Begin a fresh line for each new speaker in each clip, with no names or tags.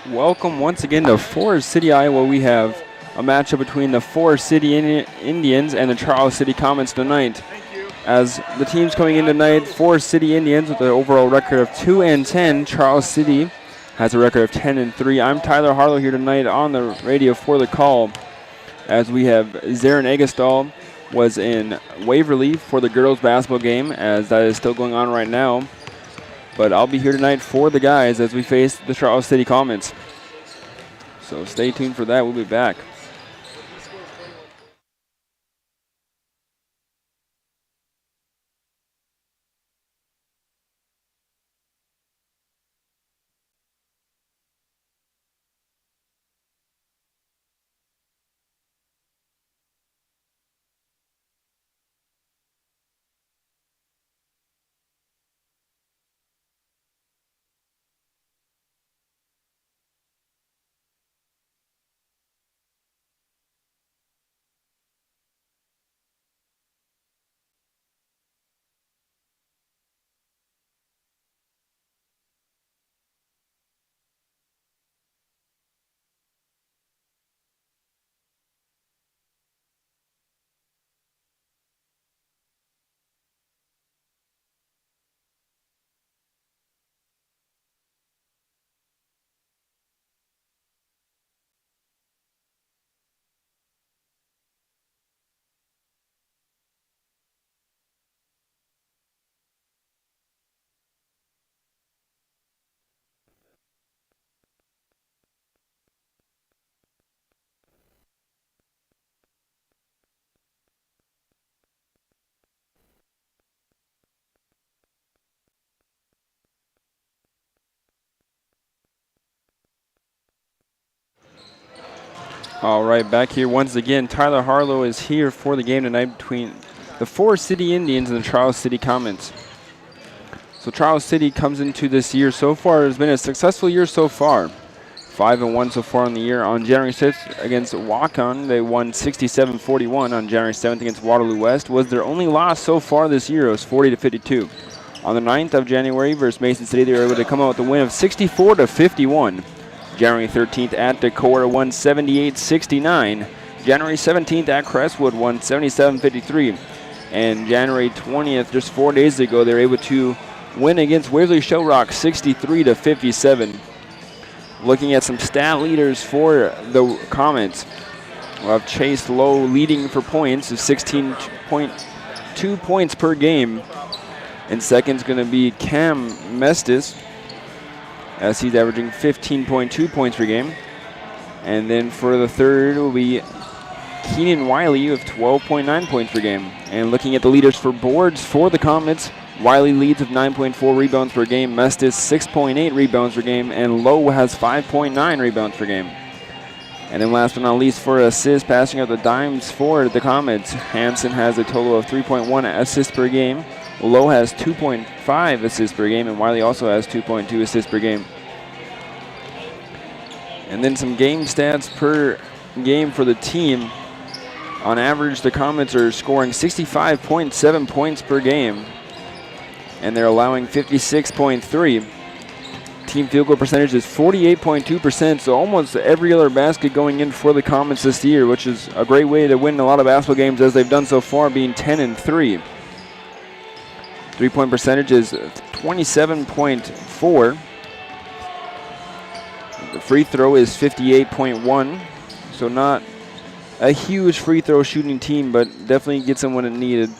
Welcome once again to Forest City, Iowa. We have a matchup between the Forest City Indians and the Charles City Comets tonight. As the teams coming in tonight, Forest City Indians with an overall record of 2-10. Charles City has a record of 10-3. I'm Tyler Harlow here tonight on the radio for the call. As we have Zarin Egestal was in Waverly for the girls basketball game, as that is still going on right now. But I'll be here tonight for the guys as we face the Charles City Comets. So stay tuned for that. We'll be back. All right, back here once again. Tyler Harlow is here for the game tonight between the Forest City Indians and the Charles City Comets. So Charles City comes into this year so far. It's been a successful year so far. 5-1 so far in the year. On January 6th against Whatcom, they won 67-41. On January 7th against Waterloo West was their only loss so far this year. It was 40-52. On the 9th of January versus Mason City, they were able to come out with a win of 64-51. January 13th at Decorah won 78-69. January 17th at Crestwood won 77-53. And January 20th, just 4 days ago, they were able to win against Waverly Shellrock 63-57. Looking at some stat leaders for the Comets, we'll have Chase Lowe leading for points of 16.2 points per game. And second's going to be Cam Mestis, as he's averaging 15.2 points per game. And then for the third will be Keenan Wiley with 12.9 points per game. And looking at the leaders for boards for the Comets, Wiley leads with 9.4 rebounds per game, Mestis 6.8 rebounds per game, and Lowe has 5.9 rebounds per game. And then last but not least for assists, passing out the dimes for the Comets, Hansen has a total of 3.1 assists per game. Lowe has 2.5 assists per game, and Wiley also has 2.2 assists per game. And then some game stats per game for the team. On average, the Comets are scoring 65.7 points per game, and they're allowing 56.3. Team field goal percentage is 48.2%, so almost every other basket going in for the Comets this year, which is a great way to win a lot of basketball games as they've done so far, being 10-3. Three-point percentage is 27.4. The free throw is 58.1, so not a huge free throw shooting team, but definitely gets them when it needed.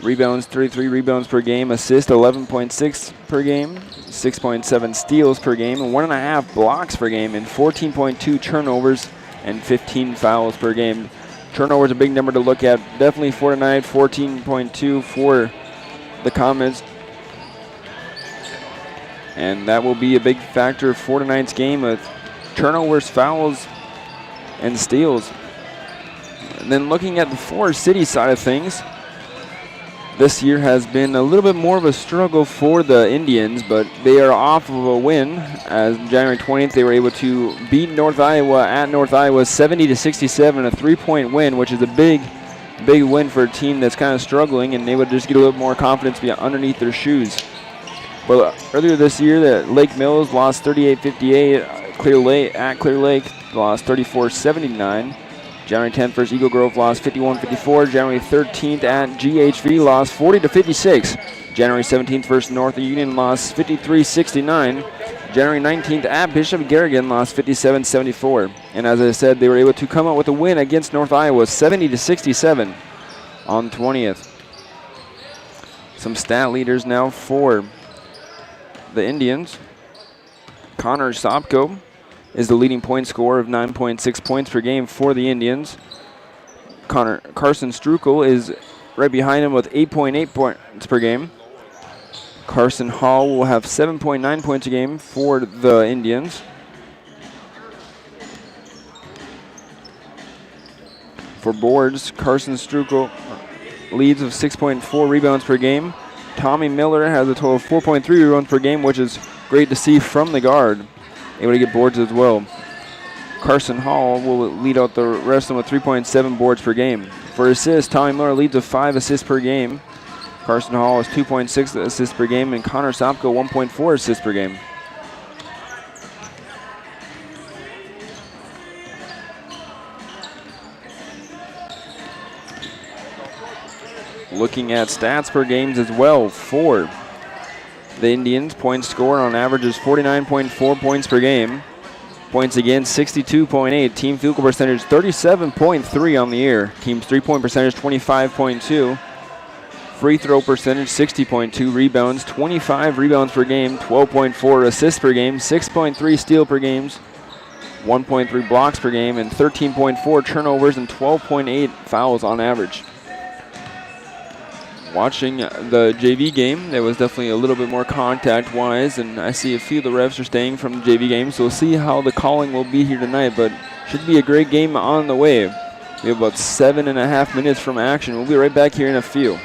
Rebounds, 33 rebounds per game. Assist, 11.6 per game. 6.7 steals per game, and 1.5 blocks per game, and 14.2 turnovers and 15 fouls per game. Turnovers a big number to look at. Definitely for tonight, 14.2 for the Comets. And that will be a big factor for tonight's game with turnovers, fouls, and steals. And then looking at the Forest City side of things, this year has been a little bit more of a struggle for the Indians, but they are off of a win. As January 20th, they were able to beat North Iowa at North Iowa 70-67, a 3-point win, which is a big win for a team that's kind of struggling, and they would just get a little more confidence underneath their shoes. But earlier this year, Lake Mills lost 38-58 Clear Lake at Clear Lake lost 34-79. January 10th versus Eagle Grove lost 51-54. January 13th at GHV lost 40-56. January 17th versus North Union lost 53-69. January 19th at Bishop Garrigan lost 57-74. And as I said, they were able to come out with a win against North Iowa 70-67 on 20th. Some stat leaders now for the Indians. Connor Sopko is the leading point scorer of 9.6 points per game for the Indians. Carson Strukel is right behind him with 8.8 points per game. Carson Hall will have 7.9 points a game for the Indians. For boards, Carson Strukel leads with 6.4 rebounds per game. Tommy Miller has a total of 4.3 rebounds per game, which is great to see from the guard. Able to get boards as well. Carson Hall will lead out the rest of them with 3.7 boards per game. For assists, Tommy Miller leads with 5 assists per game. Carson Hall is 2.6 assists per game, and Connor Sopko 1.4 assists per game. Looking at stats per games as well for the Indians, points scored on average is 49.4 points per game. Points against 62.8. Team field goal percentage 37.3 on the year. Team's 3-point percentage 25.2. Free throw percentage 60.2. Rebounds 25 rebounds per game, 12.4 assists per game, 6.3 steal per games, 1.3 blocks per game, and 13.4 turnovers and 12.8 fouls on average. Watching the JV game, there was definitely a little bit more contact-wise, and I see a few of the refs are staying from the JV game, so we'll see how the calling will be here tonight, but should be a great game on the way. We have about 7.5 minutes from action. We'll be right back here in a few.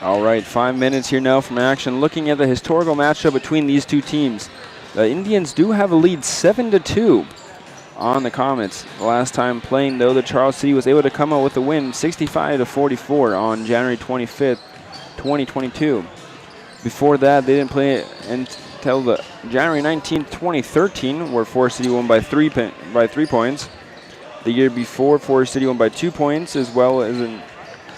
All right, 5 minutes here now from action. Looking at the historical matchup between these two teams. The Indians do have a lead 7-2 on the Comets. The last time playing, though, the Charles City was able to come out with a win 65-44 on January 25th, 2022. Before that, they didn't play until the January 19th, 2013, where Forest City won by 3 points. The year before, Forest City won by 2 points, as well as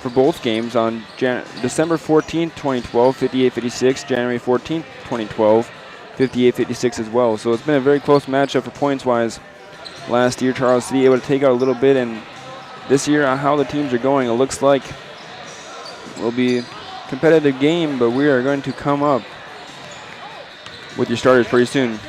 for both games on December 14th, 2012, 58-56, January 14th, 2012, 58-56 as well. So it's been a very close matchup for points-wise. Last year, Charles City able to take out a little bit, and this year, how the teams are going, it looks like it will be a competitive game, but we are going to come up with your starters pretty soon.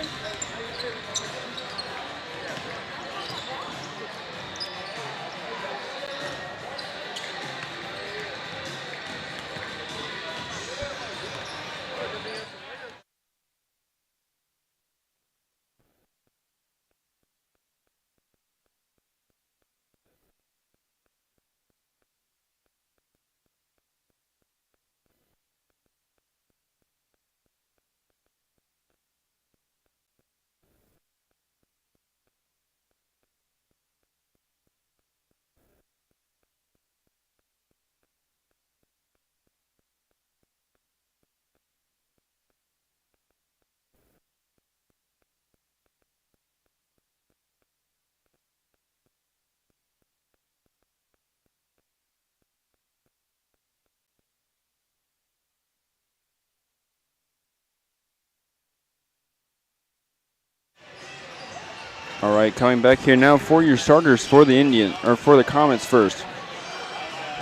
All right, coming back here now for your starters for the Comets first.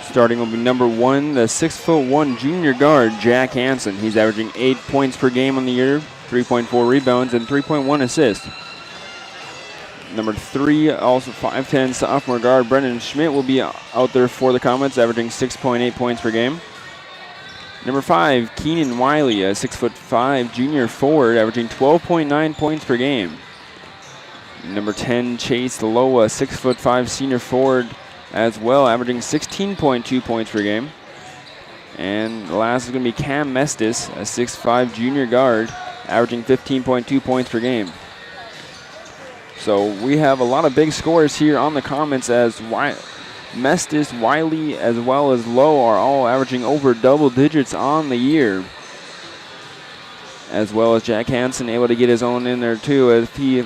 Starting will be number 1, the 6'1" junior guard, Jack Hansen. He's averaging 8 points per game on the year, 3.4 rebounds, and 3.1 assists. Number 3, also 5'10" sophomore guard, Brendan Schmidt will be out there for the Comets, averaging 6.8 points per game. Number 5, Keenan Wiley, a 6'5" junior forward, averaging 12.9 points per game. Number 10, Chase Loa, 6'5" senior forward as well, averaging 16.2 points per game. And the last is going to be Cam Mestis, a 6'5" junior guard, averaging 15.2 points per game. So we have a lot of big scores here on the Comets as Mestis, Wiley, as well as Lowe are all averaging over double digits on the year. As well as Jack Hansen able to get his own in there too, as he's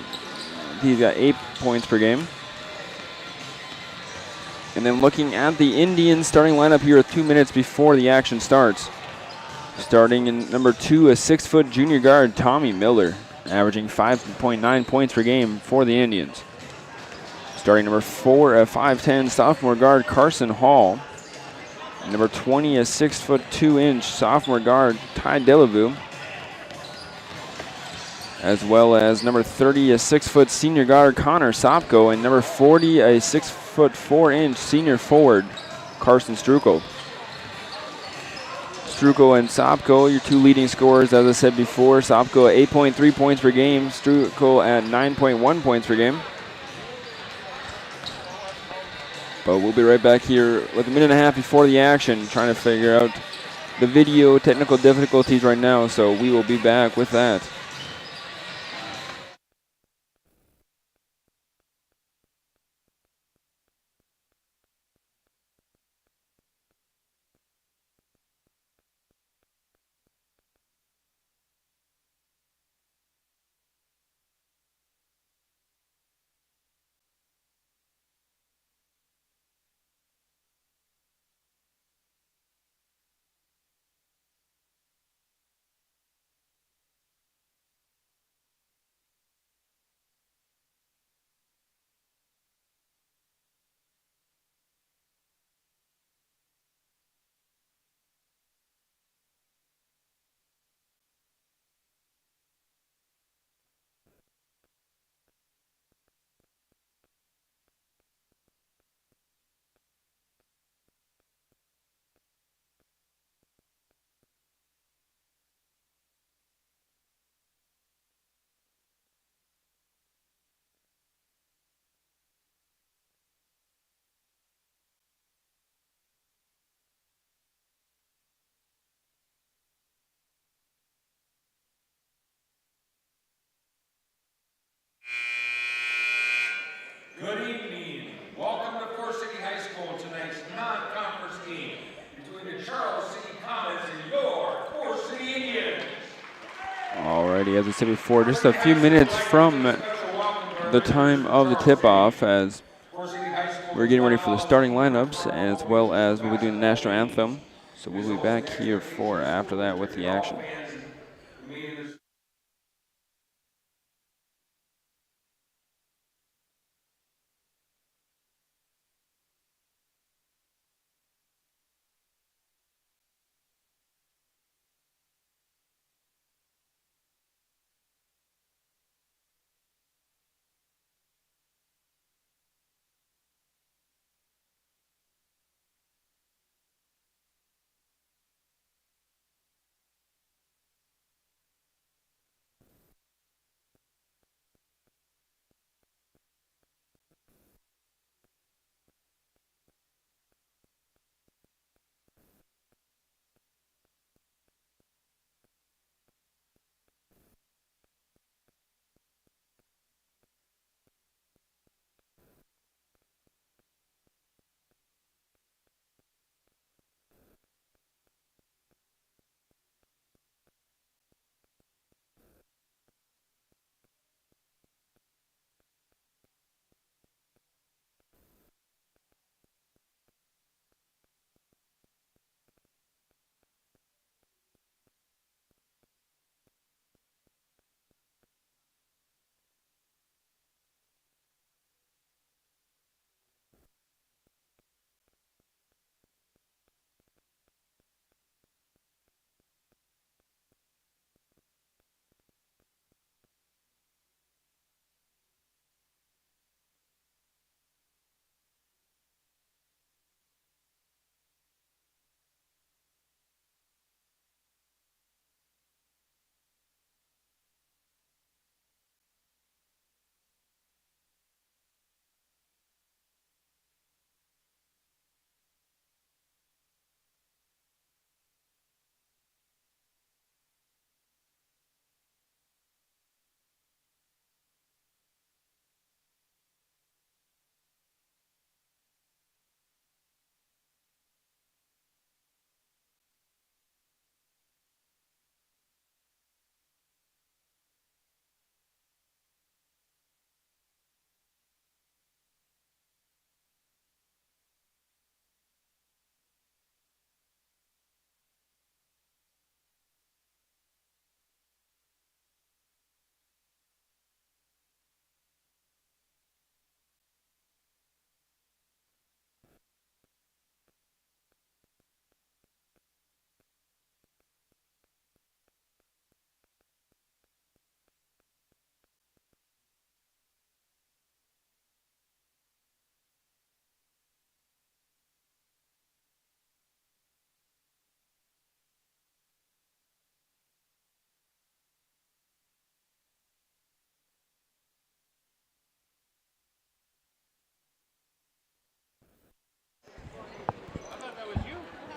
got 8 points per game. And then looking at the Indians starting lineup here with 2 minutes before the action starts. Starting in number 2, a 6' junior guard, Tommy Miller, averaging 5.9 points per game for the Indians. Starting number 4, a 5'10" sophomore guard, Carson Hall. Number 20, a 6'2" sophomore guard, Ty Delavue. As well as number 30, a 6' senior guard, Connor Sopko, and number 40, a 6'4" senior forward, Carson Strukel. Strukel and Sopko, your 2 leading scorers, as I said before. Sopko at 8.3 points per game, Strukel at 9.1 points per game. But we'll be right back here with a minute and a half before the action, trying to figure out the video technical difficulties right now, so we will be back with that.
Good evening. Welcome to Forest City High School, tonight's non-conference game between the Charles City Comets and your Forest City Indians.
Alrighty, as I said before, just a few minutes from the time of the tip-off as we're getting ready for the starting lineups, as well as we'll be doing the national anthem. So we'll be back here for after that with the action.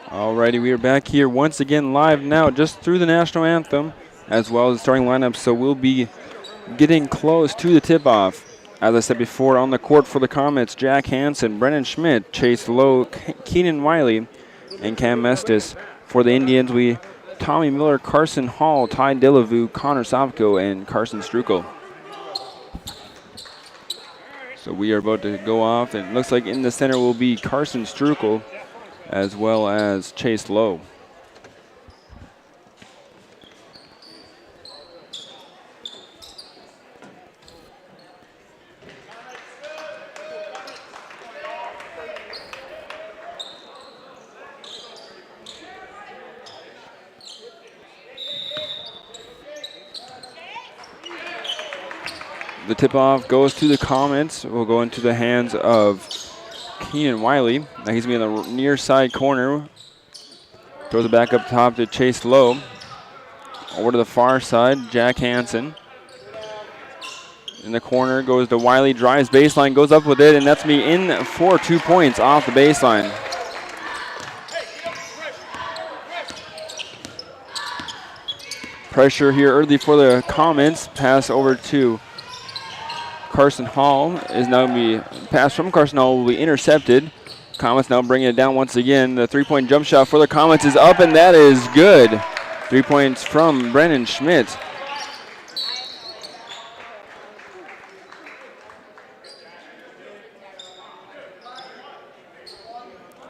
Alrighty, we are back here once again live now just through the national anthem as well as the starting lineup. So we'll be getting close to the tip-off. As I said before, on the court for the Comets, Jack Hansen, Brennan Schmidt, Chase Lowe, Keenan Wiley, and Cam Mestis. For the Indians, Tommy Miller, Carson Hall, Ty Delavu, Connor Savko, and Carson Strukel. So we are about to go off, and it looks like in the center will be Carson Strukel as well as Chase Lowe. The tip-off goes to the Comets. Will go into the hands of Keenan Wiley. Now he's going to be in the near side corner. Throws it back up top to Chase Lowe. Over to the far side, Jack Hansen. In the corner goes to Wiley, drives baseline, goes up with it, and that's me in for 2 points off the baseline. Pressure here early for the Comets. Pass over to Carson Hall is now going to be passed from Carson Hall will be intercepted. Comets now bringing it down once again. The three-point jump shot for the Comets is up, and that is good. 3 points from Brennan Schmidt.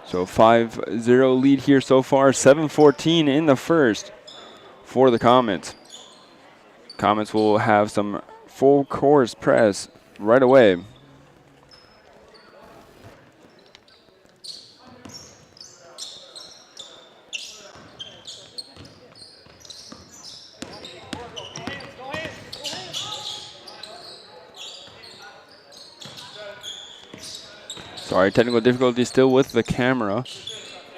So 5-0 lead here so far. 7:14 in the first for the Comets. Comets will have some full course press right away. Sorry, technical difficulty still with the camera.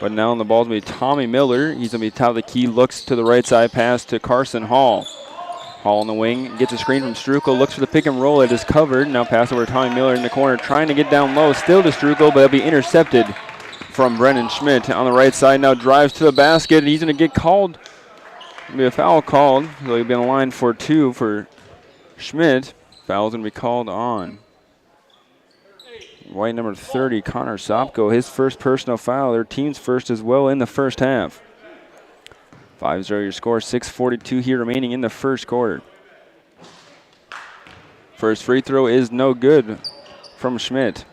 But now on the ball is going to be Tommy Miller. He's going to be top of the key, looks to the right side, pass to Carson Hall. Hall on the wing, gets a screen from Strukel, looks for the pick and roll. It is covered. Now pass over to Tommy Miller in the corner, trying to get down low. Still to Strukel, but it'll be intercepted from Brennan Schmidt. On the right side now drives to the basket. He's going to get called. There'll be a foul called. So he'll be on the line for 2 for Schmidt. Foul's going to be called on white number 30, Connor Sopko. His first personal foul. Their team's first as well in the first half. 5-0 your score. 6:42 here remaining in the first quarter. First free throw is no good from Schmidt.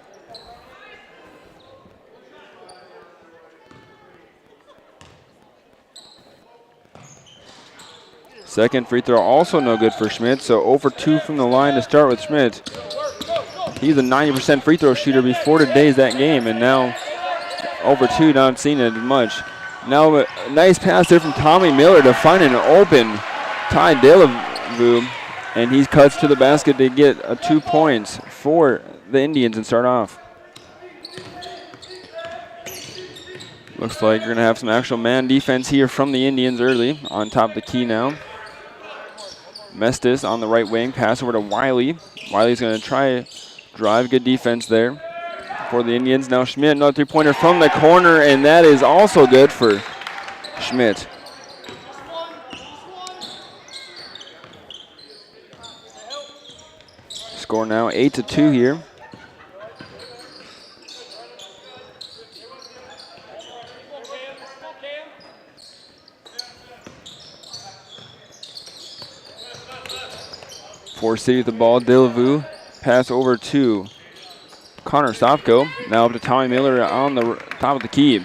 Second free throw also no good for Schmidt. So 0 for 2 from the line to start with Schmidt. He's a 90% free throw shooter before today's that game, and now 0 for 2, not seen it much. Now a nice pass there from Tommy Miller to find an open Ty Delavu, and he cuts to the basket to get 2 points for the Indians and start off. Looks like you're going to have some actual man defense here from the Indians early. On top of the key now. Mestis on the right wing, pass over to Wiley. Wiley's going to try drive, good defense there for the Indians. Now Schmidt, another three-pointer from the corner, and that is also good for Schmidt. Score now 8-2 here. Forest City with the ball. Delavu pass over to Connor Sopko. Now up to Tommy Miller on the top of the key.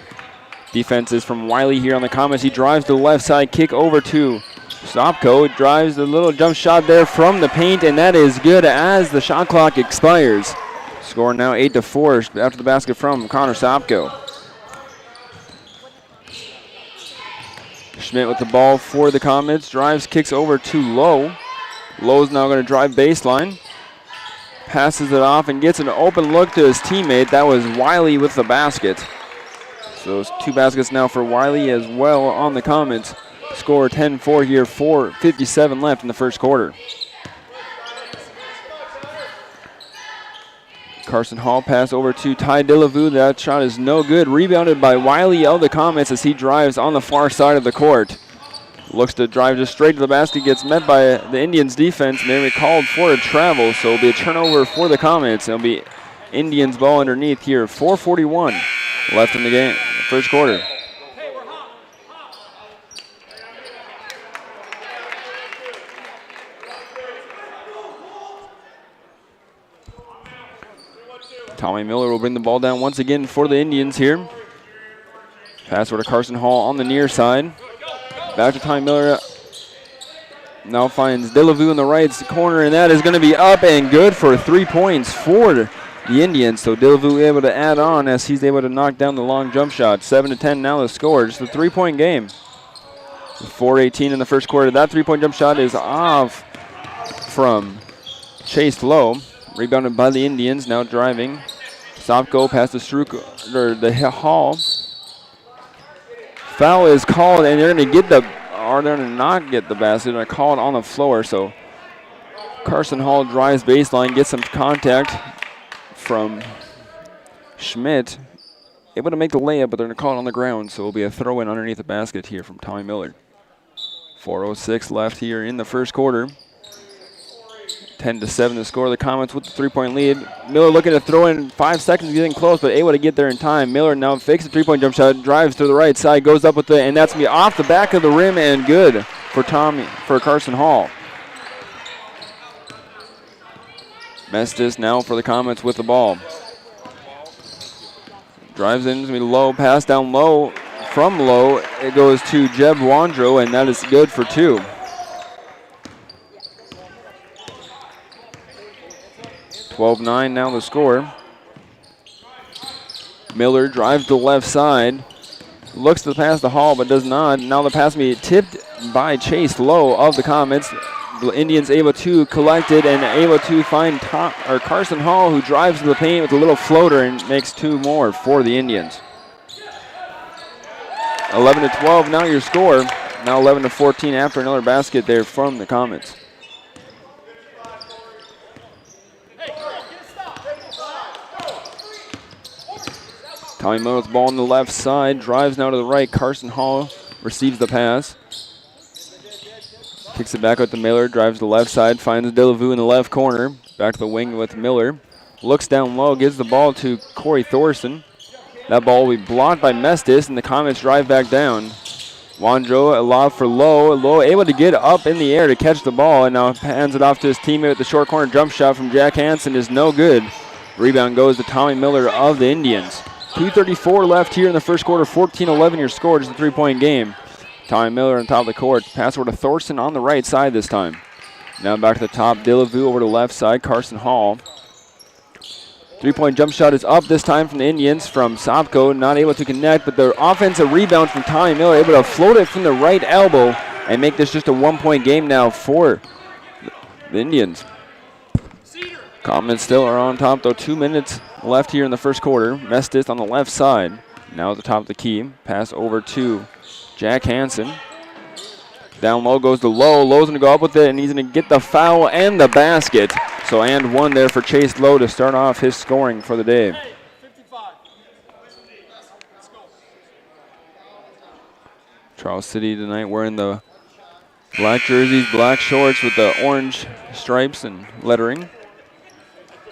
Defense is from Wiley here on the Comets. He drives to the left side, kick over to Sopko. Drives a little jump shot there from the paint, and that is good as the shot clock expires. Score now 8-4 after the basket from Connor Sopko. Schmidt with the ball for the Comets. Drives, kicks over to Lowe. Lowe's now going to drive baseline. Passes it off and gets an open look to his teammate. That was Wiley with the basket. So it's 2 baskets now for Wiley as well on the Comets. Score 10-4 here, 4:57 left in the first quarter. Carson Hall pass over to Ty Delavu. That shot is no good. Rebounded by Wiley of the Comets as he drives on the far side of the court. Looks to drive just straight to the basket, gets met by the Indians defense, and they're called for a travel, so it'll be a turnover for the Comets. It'll be Indians ball underneath here. 4:41 left in the game, first quarter. Tommy Miller will bring the ball down once again for the Indians here. Pass over to Carson Hall on the near side. Back to Tommy Miller. Now finds Delavu in the right corner, and that is going to be up and good for 3 points for the Indians. So Delavu able to add on as he's able to knock down the long jump shot. 7-10 now the score. Just a 3-point game. 4:18 in the first quarter. That 3-point jump shot is off from Chase Lowe. Rebounded by the Indians. Now driving. Sopko past the Hall. Foul is called, and they're going to get the, or they're going to not get the basket. They're going to call it on the floor. So Carson Hall drives baseline, gets some contact from Schmidt. Able to make the layup, but they're going to call it on the ground. So it'll be a throw in underneath the basket here from Tommy Miller. 4:06 left here in the first quarter. 10-7 the score. The Comets with the 3-point lead. Miller looking to throw in 5 seconds, getting close, but able to get there in time. Miller now fakes a 3-point jump shot, drives to the right side, goes up with it, and that's going to be off the back of the rim and good for Carson Hall. Mestis now for the Comets with the ball. Drives in, it's going to be low, pass down low. From low, it goes to Jeb Wandro, and that is good for 2. (12-9) now the score. Miller drives to the left side, looks to pass the Hall, but does not. Now the pass will be tipped by Chase Lowe of the Comets. The Indians able to collect it and able to find Carson Hall, who drives to the paint with a little floater and makes 2 more for the Indians. 11-12 now your score. Now 11-14 after another basket there from the Comets. Tommy Miller with the ball on the left side, drives now to the right. Carson Hall receives the pass. Kicks it back out to Miller, drives to the left side, finds Delavu in the left corner. Back to the wing with Miller. Looks down low, gives the ball to Corey Thorson. That ball will be blocked by Mestis, and the Comets drive back down. Wandro, a lob for Lowe. Lowe able to get up in the air to catch the ball, and now hands it off to his teammate with the short corner jump shot from Jack Hansen is no good. Rebound goes to Tommy Miller of the Indians. 2:34 left here in the first quarter. 14-11 your score, just a 3-point game. Tommy Miller on top of the court. Pass over to Thorson on the right side this time. Now back to the top. Delavu over to the left side. Carson Hall. 3-point jump shot is up this time from the Indians from Sopko. Not able to connect, but the offensive rebound from Tommy Miller able to float it from the right elbow and make this just a 1-point game now for the Indians. Comets still are on top though. 2 minutes left here in the first quarter. Mestis on the left side. Now at the top of the key. Pass over to Jack Hansen. Down low goes to Lowe. Lowe's going to go up with it, and he's going to get the foul and the basket. So and 1 there for Chase Lowe to start off his scoring for the day. Charles City tonight wearing the black jerseys, black shorts with the orange stripes and lettering.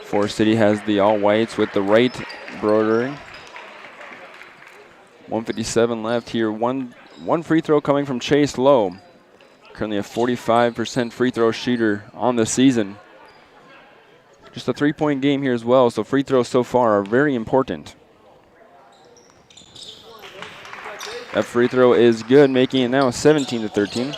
Forest City has the all whites with the right embroidering. 1:57 left here. One free throw coming from Chase Lowe. Currently a 45% free throw shooter on the season. Just a 3-point game here as well, so free throws so far are very important. That free throw is good, making it now 17-13.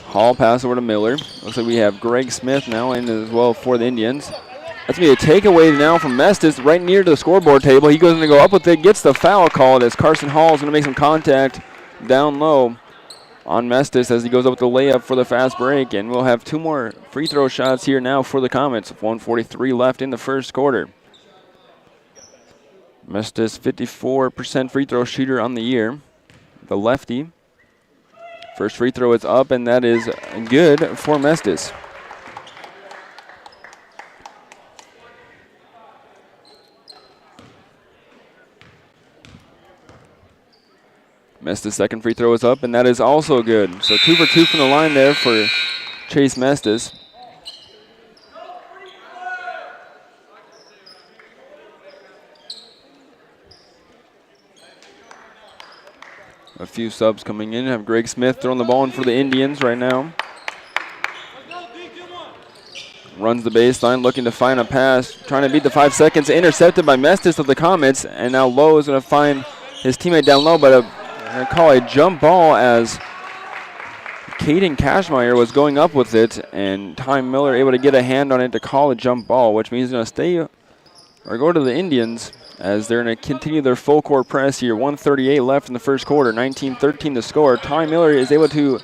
Hall pass over to Miller. Looks like we have Greg Smith now in as well for the Indians. That's going to be a takeaway now from Mestis right near to the scoreboard table. He goes to go up with it, gets the foul called as Carson Hall is going to make some contact down low on Mestis as he goes up with the layup for the fast break. And we'll have 2 more free throw shots here now for the Comets. 1:43 left in the first quarter. Mestis 54% free throw shooter on the year. The lefty. First free throw is up, and that is good for Mestis. Mestis' second free throw is up, and that is also good. So 2 for 2 from the line there for Chase Mestis. A few subs coming in. Have Greg Smith throwing the ball in for the Indians right now. Runs the baseline, looking to find a pass. Trying to beat the 5 seconds. Intercepted by Mestis of the Comets. And now Lowe is going to find his teammate down low, but I call a jump ball as Caden Cashmeyer was going up with it, and Tommy Miller able to get a hand on it to call a jump ball, which means he's going to stay or go to the Indians as they're going to continue their full court press here. 1:38 left in the first quarter, 19-13 to score. Tommy Miller is able to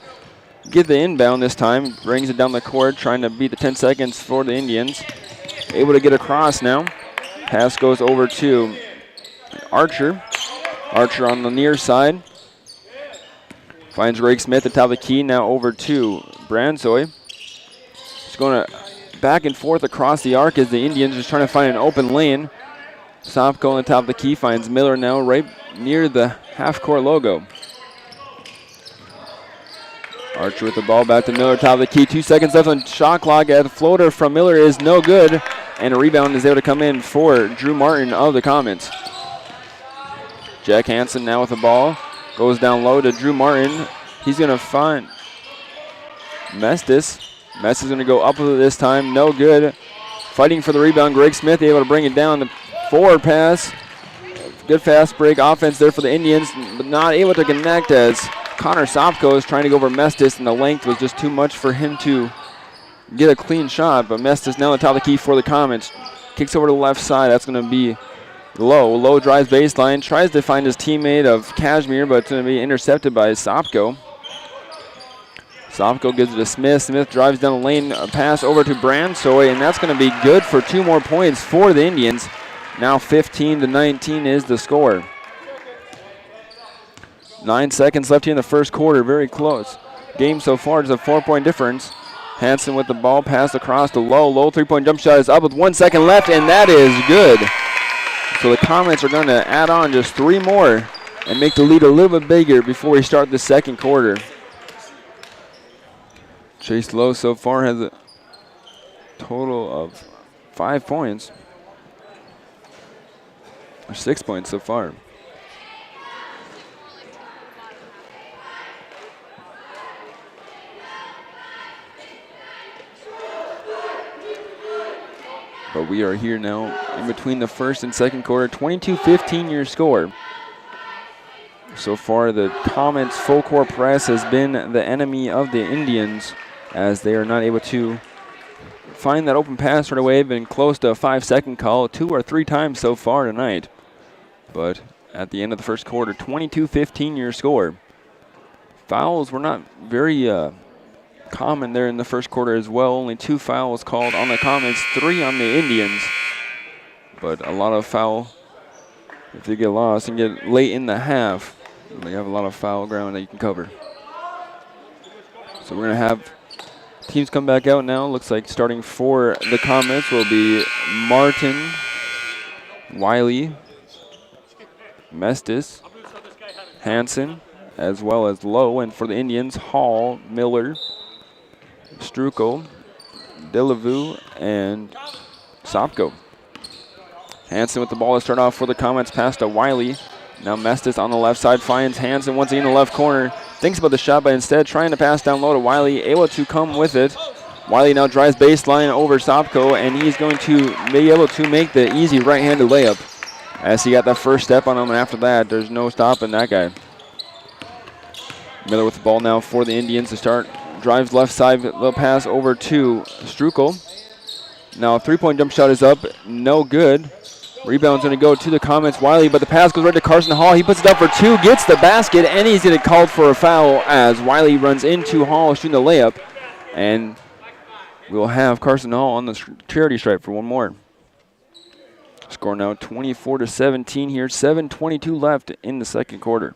get the inbound this time, brings it down the court, trying to beat the 10 seconds for the Indians. Able to get across now. Pass goes over to Archer. Archer on the near side. Finds Greg Smith at the top of the key, now over to Bransoy. Just going to back and forth across the arc as the Indians just trying to find an open lane. Sopko on the top of the key finds Miller now right near the half-court logo. Archer with the ball back to Miller, top of the key. 2 seconds left on shot clock. The floater from Miller is no good. And a rebound is able to come in for Drew Martin of the Comets. Jack Hansen now with the ball. Goes down low to Drew Martin. He's going to find Mestis. Mestis is going to go up with it this time. No good. Fighting for the rebound. Greg Smith able to bring it down. The forward pass. Good fast break offense there for the Indians, but not able to connect as Connor Sopko is trying to go over Mestis, and the length was just too much for him to get a clean shot. But Mestis now on top of the key for the Comets. Kicks over to the left side. That's going to be Low. Low drives baseline. Tries to find his teammate of Kashmir, but it's going to be intercepted by Sopko. Sopko gives it to Smith. Smith drives down the lane. A pass over to Bransoy, and that's going to be good for 2 more points for the Indians. Now 15-19 is the score. 9 seconds left here in the first quarter. Very close game so far. It's a 4-point difference. Hansen with the ball, pass across to Low. Low 3-point jump shot is up with 1 second left, and that is good. So the Comets are going to add on just 3 more and make the lead a little bit bigger before we start the second quarter. Chase Low so far has a total of 5 points. Or 6 points so far. But we are here now in between the first and second quarter. 22-15 your score. So far the Comets' full court press has been the enemy of the Indians, as they are not able to find that open pass right away. Been close to a 5-second call 2 or 3 times so far tonight. But at the end of the first quarter, 22-15 your score. Fouls were not very common there in the first quarter as well. Only 2 fouls called on the Comets, 3 on the Indians. But a lot of foul, if they get lost and get late in the half, they have a lot of foul ground that you can cover. So we're going to have teams come back out now. Looks like starting for the Comets will be Martin, Wiley, Mestis, Hansen, as well as Low. And for the Indians, Hall, Miller, Strukel, Delavu, and Sopko. Hansen with the ball to start off for the Comets, pass to Wiley. Now Mestis on the left side finds Hansen once again in the left corner. Thinks about the shot, but instead trying to pass down low to Wiley, able to come with it. Wiley now drives baseline over Sopko, and he's going to be able to make the easy right-handed layup, as he got that first step on him, and after that, there's no stopping that guy. Miller with the ball now for the Indians to start. Drives left side, little pass over to Strukel. Now a 3-point jump shot is up, no good. Rebound's going to go to the Comets, Wiley, but the pass goes right to Carson Hall. He puts it up for 2, gets the basket, and he's going to call for a foul as Wiley runs into Hall shooting the layup. And we'll have Carson Hall on the charity stripe for 1 more. Score now 24-17 here, 7:22 left in the second quarter.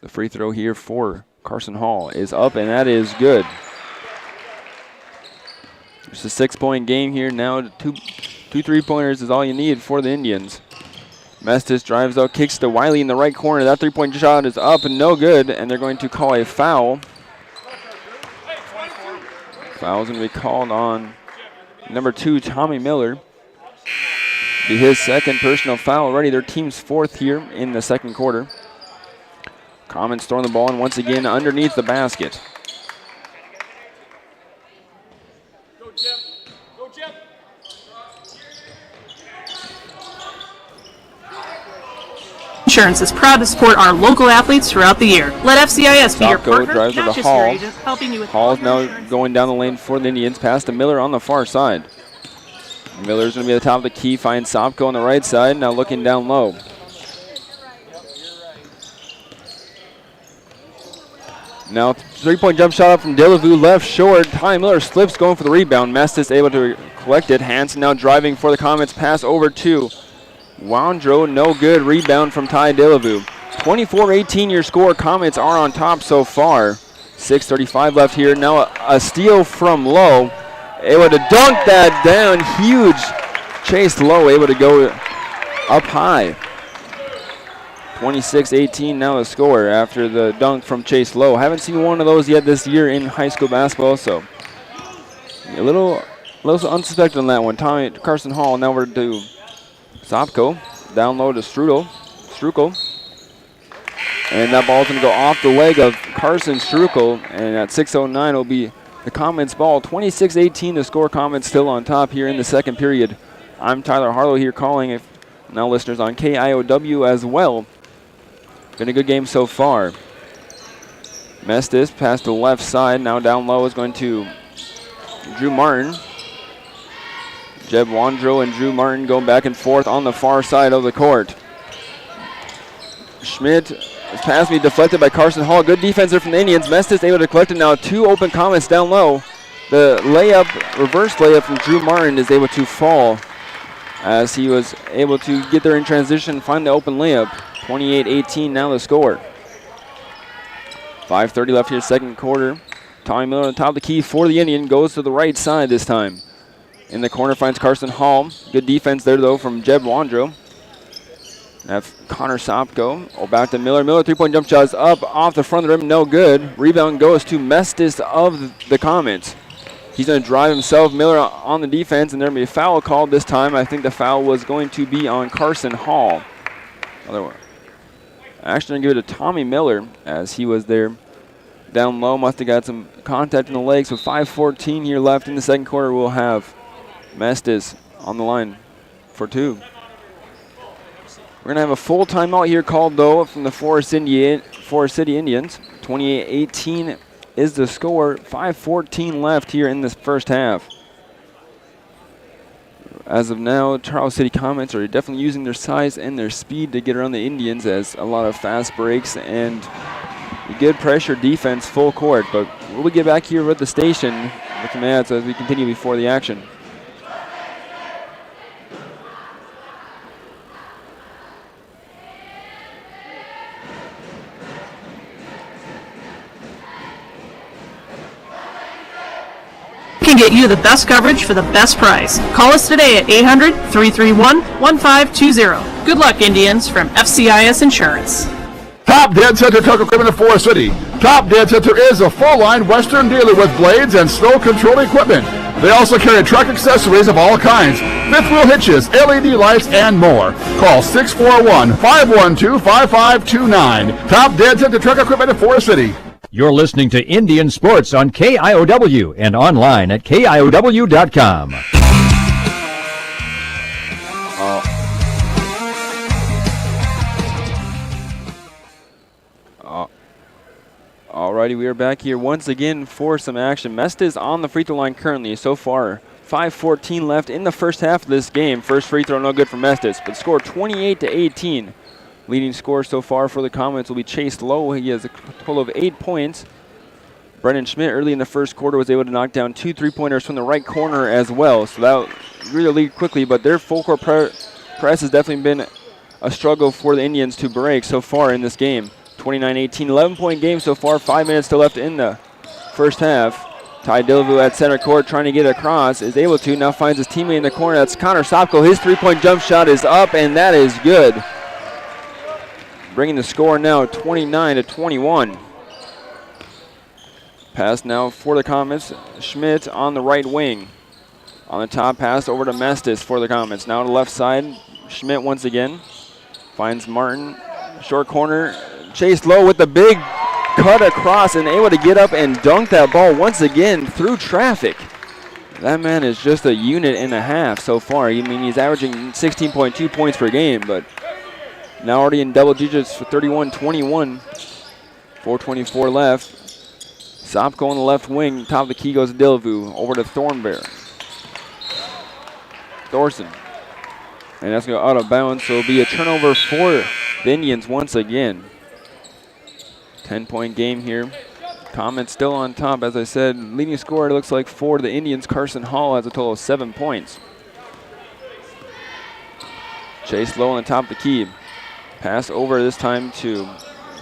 The free throw here for Carson Hall is up, and that is good. It's a 6-point game here now. 2 3-pointers is all you need for the Indians. Mestis drives out, kicks to Wiley in the right corner. That 3-point shot is up and no good, and they're going to call a foul. Foul's going to be called on number 2, Tommy Miller. Be his second personal foul already. Their team's 4th here in the second quarter. Comets throwing the ball in once again underneath the basket.
Insurance is proud to support our local athletes throughout the year. Let FCIS be your partner,
drives
not
to
just
Hall.
your agent, helping you with all
Hall's
of your
now
insurance.
going down the lane for the Indians. Pass to Miller on the far side. Miller's going to be at the top of the key. Finds Sopko on the right side. Now looking down low. Now 3-point jump shot up from Delavu, left short. Tommy Miller slips, going for the rebound. Mestis able to collect it. Hansen now driving for the Comets. Pass over to Wandro, no good. Rebound from Ty Delavu. 24-18 your score. Comets are on top so far. 6:35 left here. Now a steal from Low. Able to dunk that down. Huge Chase Low able to go up high. 26-18 now the score after the dunk from Chase Lowe. Haven't seen one of those yet this year in high school basketball, so a little unsuspected on that one. Carson Hall now over to Sopko. Down low to Strukel. And that ball's going to go off the leg of Carson Strukel, and at 6:09 will be the Comets ball. 26-18 the score. Comets still on top here in the second period. I'm Tyler Harlow here calling, now listeners on KIOW as well. Been a good game so far. Mestis past the left side. Now down low is going to Drew Martin. Jeb Wandro and Drew Martin going back and forth on the far side of the court. Schmidt, his pass being deflected by Carson Hall. Good defense there from the Indians. Mestis able to collect it now. 2 open Comets down low. The reverse layup from Drew Martin is able to fall as he was able to get there in transition, find the open layup. 28-18 now the score. 5:30 left here, second quarter. Tommy Miller on top of the key for the Indian, goes to the right side this time. In the corner finds Carson Hall. Good defense there though from Jeb Wandro. That's Connor Sopko. Back to Miller. Miller 3-point jump shot is up off the front of the rim, no good. Rebound goes to Mestis of the Comets. He's going to drive himself. Miller on the defense, and there will be a foul called this time. I think the foul was going to be on Carson Hall. Actually, going to give it to Tommy Miller as he was there down low. Must have got some contact in the legs. So 5:14 here left in the second quarter. We'll have Mestis on the line for 2. We're going to have a full timeout here called, though, from the Forest City Indians. 28-18 is the score. 5:14 left here in this first half. As of now, Charles City Comets are definitely using their size and their speed to get around the Indians, as a lot of fast breaks and good pressure defense full court. But we'll get back here with the station with the Mats as we continue before the action.
Can get you the best coverage for the best price. Call us today at 800-331-1520. Good luck, Indians, from FCIS Insurance.
Top Dead Center Truck Equipment of Forest City. Top Dead Center is a full-line Western dealer with blades and snow control equipment. They also carry truck accessories of all kinds, fifth wheel hitches, LED lights, and more. Call 641-512-5529. Top Dead Center Truck Equipment of Forest City.
You're listening to Indian Sports on KIOW and online at KIOW.com.
Alrighty, we are back here once again for some action. Mestis on the free throw line currently. So far, 5:14 left in the first half of this game. First free throw no good for Mestis, but score 28-18. Leading scorer so far for the Comets will be Chase Lowe. He has a total of 8 points. Brennan Schmidt early in the first quarter was able to knock down 2 3-pointers from the right corner as well. So that really lead quickly, but their full court press has definitely been a struggle for the Indians to break so far in this game. 29-18, 11-point game so far. 5 minutes still left in the first half. Ty Dillvu at center court trying to get across, is able to, now finds his teammate in the corner. That's Connor Sopko. His 3-point jump shot is up, and that is good. Bringing the score now 29-21. Pass now for the Comets. Schmidt on the right wing. On the top pass over to Mestis for the Comets. Now to the left side. Schmidt once again. Finds Martin. Short corner. Chase Lowe with the big cut across and able to get up and dunk that ball once again through traffic. That man is just a unit and a half so far. I mean, he's averaging 16.2 points per game, but now already in double digits for 31-21. 4:24 left. Sopko on the left wing. Top of the key goes to Dillvu. Over to Thornton. And that's going to go out of bounds, so it'll be a turnover for the Indians once again. 10-point game here. Comets still on top, as I said. Leading scorer, it looks like, for the Indians, Carson Hall, has a total of 7 points. Chase Lowe on the top of the key. Pass over this time to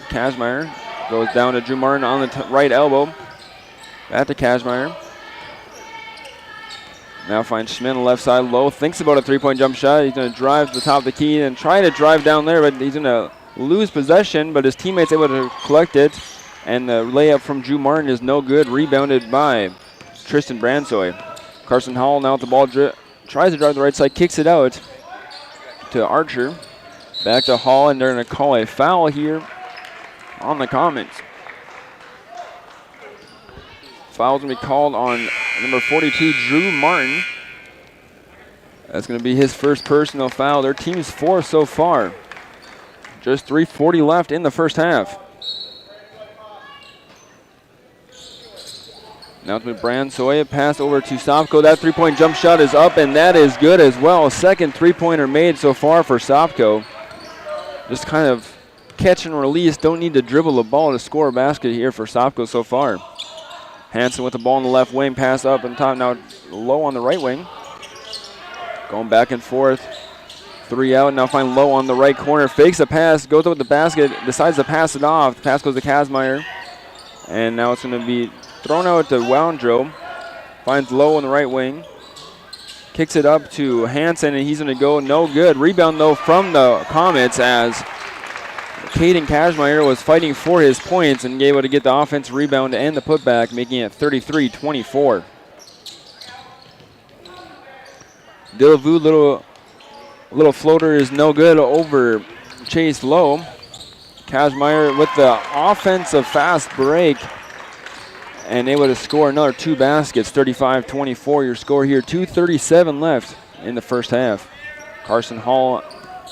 Kazmaier. Goes down to Drew Martin on the right elbow. Back to Kazmaier. Now finds Schmidt on the left side. Lowe thinks about a 3-point jump shot. He's going to drive to the top of the key and try to drive down there, but he's going to lose possession, but his teammates able to collect it. And the layup from Drew Martin is no good, rebounded by Tristan Bransoy. Carson Hall now with the ball, tries to drive the right side, kicks it out to Archer. Back to Hall, and they're going to call a foul here on the Comets. Foul's going to be called on number 42, Drew Martin. That's going to be his first personal foul. Their team's 4 so far. Just 3:40 left in the first half. Now it's with Bransoy, pass over to Sopko. That three-point jump shot is up, and that is good as well. Second three-pointer made so far for Sopko. Just kind of catch and release. Don't need to dribble the ball to score a basket here for Sopko so far. Hansen with the ball in the left wing, pass up on top, now Low on the right wing. Going back and forth. 3 out, now find Low on the right corner. Fakes a pass, goes up with the basket, decides to pass it off. The pass goes to Kazmaier. And now it's going to be thrown out to Woundrow. Finds Low on the right wing. Kicks it up to Hansen, and he's going to go no good. Rebound, though, from the Comets as Caden Kazmaier was fighting for his points and able to get the offensive rebound and the putback, making it 33-24. Dillavu, little floater is no good over Chase Low. Kazmaier with the offensive fast break and able to score another 2 baskets, 35-24 your score here. 2:37 left in the first half. Carson Hall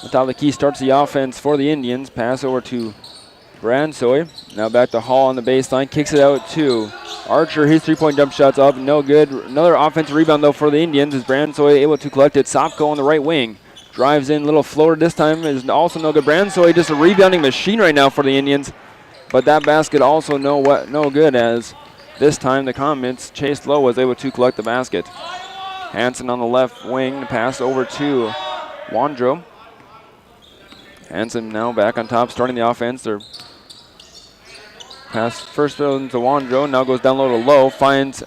without the key starts the offense for the Indians. Pass over to Bransoy. Now back to Hall on the baseline. Kicks it out to Archer. His three-point jump shot's up. No good. Another offensive rebound, though, for the Indians as Bransoy able to collect it. Sopko on the right wing. Drives in. Little floater this time is also no good. Bransoy just a rebounding machine right now for the Indians. But that basket also no good as this time the Comets, Chase Low was able to collect the basket. Hansen on the left wing. Pass over to Woundrow. Hansen now back on top, starting the offense. They're pass first to Woundrow, now goes down low to Low, finds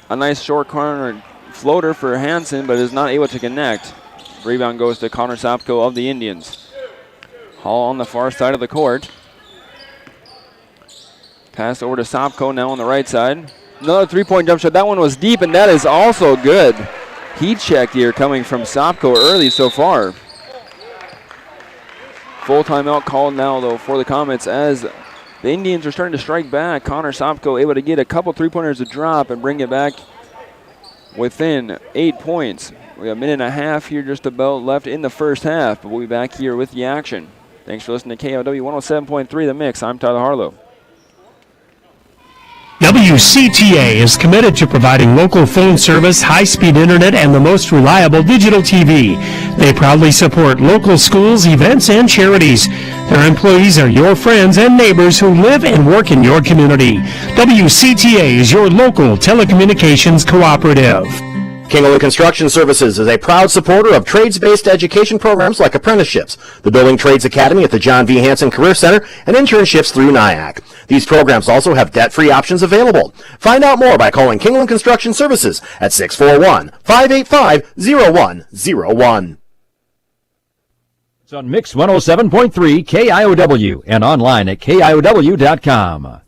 a nice short corner floater for Hansen, but is not able to connect. Rebound goes to Connor Sopko of the Indians. Hall on the far side of the court. Pass over to Sopko now on the right side. Another three-point jump shot. That one was deep, and that is also good. Heat check here coming from Sopko early so far. Full timeout called now, though, for the Comets as the Indians are starting to strike back. Connor Sopko able to get a couple three-pointers to drop and bring it back within 8 points. We have a minute and a half here just about left in the first half, but we'll be back here with the action. Thanks for listening to KIOW 107.3 The Mix. I'm Tyler Harlow.
WCTA is committed to providing local phone service, high-speed internet, and the most reliable digital TV. They proudly support local schools, events, and charities. Their employees are your friends and neighbors who live and work in your community. WCTA is your local telecommunications cooperative.
Kingler Construction Services is a proud supporter of trades-based education programs like apprenticeships, the Building Trades Academy at the John V. Hanson Career Center, and internships through NIAC. These programs also have debt-free options available. Find out more by calling Kingler Construction Services at 641-585-0101.
It's on Mix 107.3 KIOW and online at KIOW.com.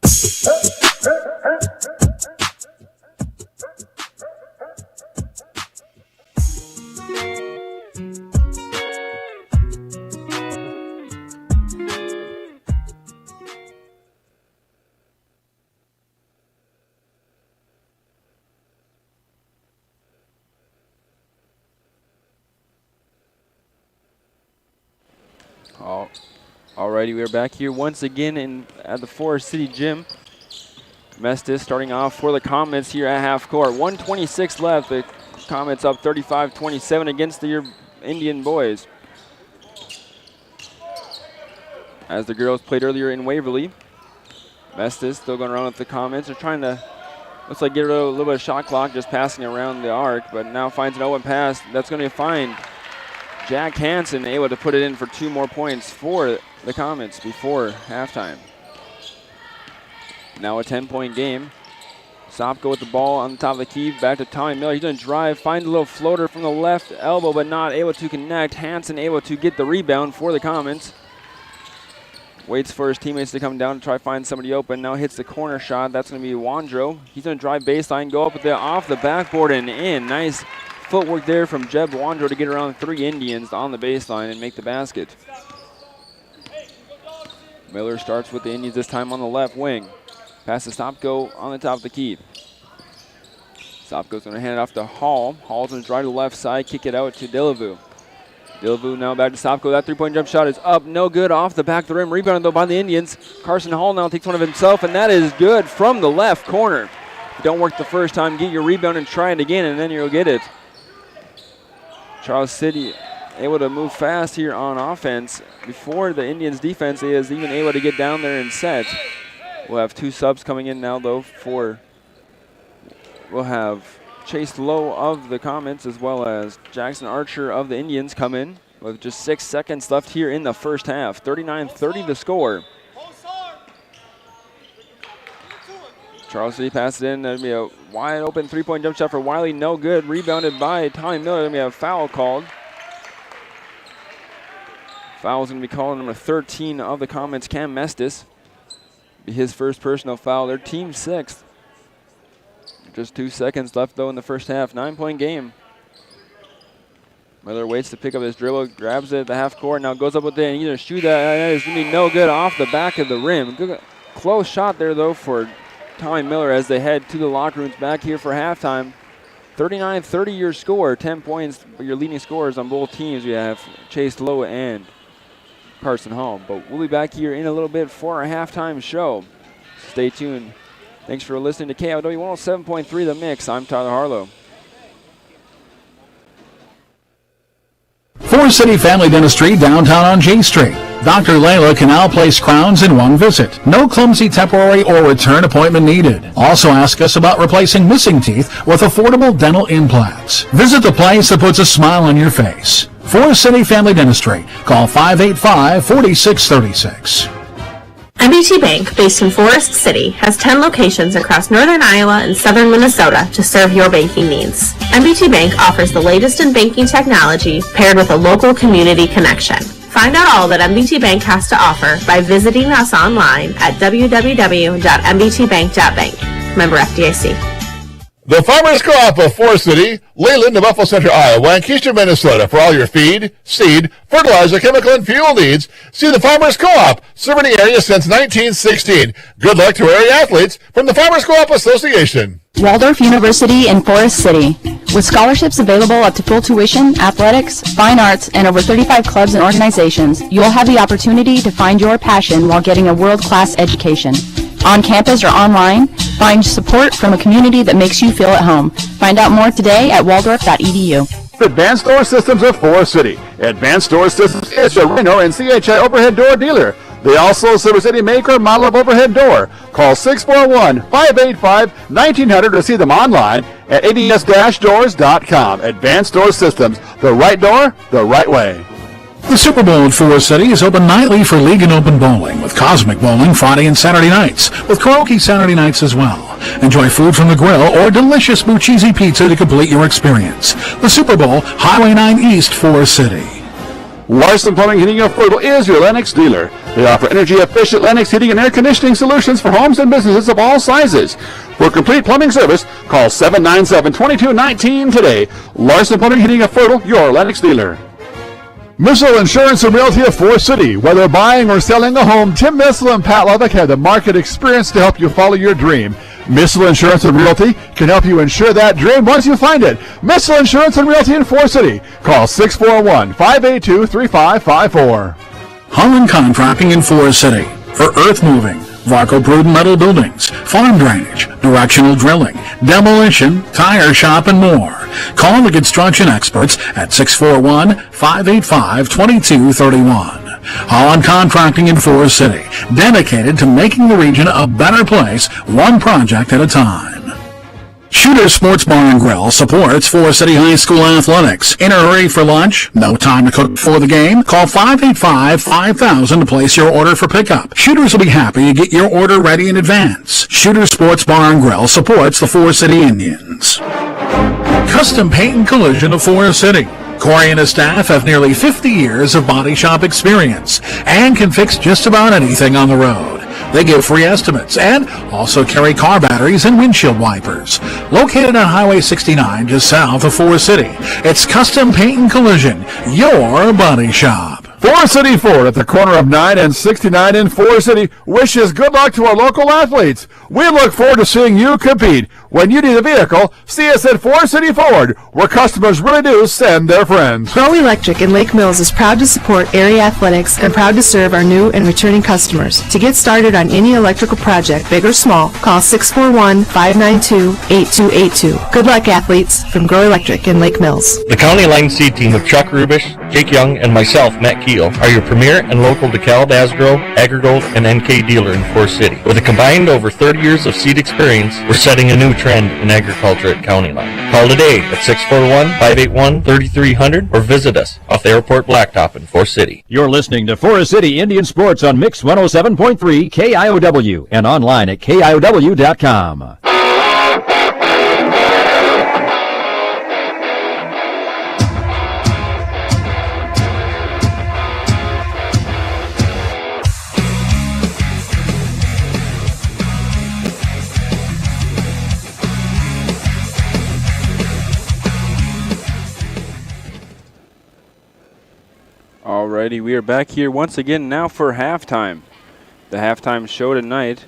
Alrighty, we are back here once again at the Forest City Gym. Mestis starting off for the Comets here at half court. 1:26 left. The Comets up 35-27 against the Indian boys. As the girls played earlier in Waverly. Mestis still going around with the Comets. They're trying to, looks like, get a little bit of shot clock, just passing around the arc, but now finds an open pass. That's going to find Jack Hansen able to put it in for 2 more points for the Comets before halftime. Now a 10-point game. Sopko with the ball on the top of the key. Back to Tommy Miller. He's going to drive, find a little floater from the left elbow, but not able to connect. Hansen able to get the rebound for the Comets. Waits for his teammates to come down to try to find somebody open. Now hits the corner shot. That's going to be Wandro. He's going to drive baseline, go up with it off the backboard and in. Nice footwork there from Jeb Wandro to get around 3 Indians on the baseline and make the basket. Miller starts with the Indians this time on the left wing. Pass to Stopko on the top of the key. Stopko's going to hand it off to Hall. Hall's going to drive to the left side, kick it out to Delavu. Delavu now back to Stopko. That three-point jump shot is up, no good, off the back of the rim. Rebounded though by the Indians. Carson Hall now takes one of himself, and that is good from the left corner. If you don't work the first time, get your rebound and try it again, and then you'll get it. Charles City able to move fast here on offense. Before the Indians defense is even able to get down there and set. We'll have 2 subs coming in now though we'll have Chase Lowe of the Comets as well as Jackson Archer of the Indians come in with just 6 seconds left here in the first half. 39-30 the score. Charles City passes it in. There'll be a wide open 3-point jump shot for Wiley. No good. Rebounded by Tommy Miller. There'll be a foul called. Foul is going to be called on number 13 of the Comets, Cam Mestis. Be his first personal foul. Their team 6th. Just 2 seconds left though in the first half. 9-point game. Miller waits to pick up his dribble, grabs it at the half court, now goes up with it and either shoot that is going to be no good off the back of the rim. Good, close shot there though for Tommy Miller as they head to the locker rooms back here for halftime. 39-30 your score, 10 points, but your leading scorers on both teams. We have Chase Lowe and Carson Hall. But we'll be back here in a little bit for our halftime show. Stay tuned. Thanks for listening to KIOW 107.3 The Mix. I'm Tyler Harlow.
Forest City Family Dentistry, downtown on J Street. Dr. Layla can now place crowns in one visit. No clumsy temporary or return appointment needed. Also ask us about replacing missing teeth with affordable dental implants. Visit the place that puts a smile on your face. Forest City Family Dentistry. Call 585-4636.
MBT Bank, based in Forest City, has 10 locations across northern Iowa and southern Minnesota to serve your banking needs. MBT Bank offers the latest in banking technology paired with a local community connection. Find out all that MBT Bank has to offer by visiting us online at www.mbtbank.bank. Member FDIC.
The Farmers Co-op of Forest City, Leyland, New Buffalo Center, Iowa, and Keystone, Minnesota for all your feed, seed, fertilizer, chemical, and fuel needs. See the Farmers Co-op, serving the area since 1916. Good luck to area athletes from the Farmers Co-op Association.
Waldorf University in Forest City. With scholarships available up to full tuition, athletics, fine arts, and over 35 clubs and organizations, you'll have the opportunity to find your passion while getting a world-class education. On campus or online, find support from a community that makes you feel at home. Find out more today at waldorf.edu.
Advanced Door Systems of Forest City. Advanced Door Systems is your Reno and CHI overhead door dealer. They also service any make or model of overhead door. Call 641-585-1900 to see them online at ads-doors.com. Advanced Door Systems. The right door, the right way. The Super Bowl at Forest City is open nightly for league and open bowling, with Cosmic Bowling Friday and Saturday nights, with karaoke Saturday nights as well. Enjoy food from the grill or delicious Bucchese pizza to complete your experience. The Super Bowl, Highway 9 East, Forest City. Larson Plumbing, Heating and Affordable is your Lennox dealer. They offer energy-efficient Lennox heating and air conditioning solutions for homes and businesses of all sizes. For complete plumbing service, call 797-2219 today. Larson Plumbing, Heating and Affordable, your Lennox dealer. Missile Insurance and Realty of Forest City. Whether buying or selling a home, Tim Missile and Pat Lovick have the market experience to help you follow your dream. Missile Insurance and Realty can help you insure that dream once you find it. Missile Insurance and Realty in Forest City. Call 641-582-3554. Holland Contracting in Forest City. For earth moving, Varco-Pruden metal buildings, farm drainage, directional drilling, demolition, tire shop, and more. Call the construction experts at 641-585-2231. Holland Contracting in Forest City, dedicated to making the region a better place, one project at a time. Shooter Sports Bar and Grill supports Forest City High School athletics. In a hurry for lunch? No time to cook before the game? Call 585-5000 to place your order for pickup. Shooters will be happy to get your order ready in advance. Shooter Sports Bar and Grill supports the Forest City Indians. Custom Paint and Collision of Forest City.
Corey and his staff have nearly 50 years of body shop experience and can fix just about anything on the road. They give free estimates and also carry car batteries and windshield wipers. Located on Highway 69 just south of Forest City, it's Custom Paint and Collision, your body shop.
Forest City Ford at the corner of 9 and 69 in Forest City wishes good luck to our local athletes. We look forward to seeing you compete. When you need a vehicle, see us at Forest City Ford, where customers really do send their friends.
Grow Electric in Lake Mills is proud to support area athletics and proud to serve our new and returning customers. To get started on any electrical project, big or small, call 641-592-8282. Good luck, athletes, from Grow Electric in Lake Mills.
The County Line C team of Chuck Rubish, Jake Young, and myself, Matt Keel, are your premier and local DeKalb, Asgrow, AgriGold, and NK dealer in Forest City. With a combined over 30 years of seed experience, we're setting a new trend in agriculture at County Line. Call today at 641-581-3300 or visit us off the Airport Blacktop in Forest City.
You're listening to Forest City Indian Sports on Mix 107.3 KIOW and online at KIOW.com.
Alrighty, we are back here once again now for halftime. The halftime show tonight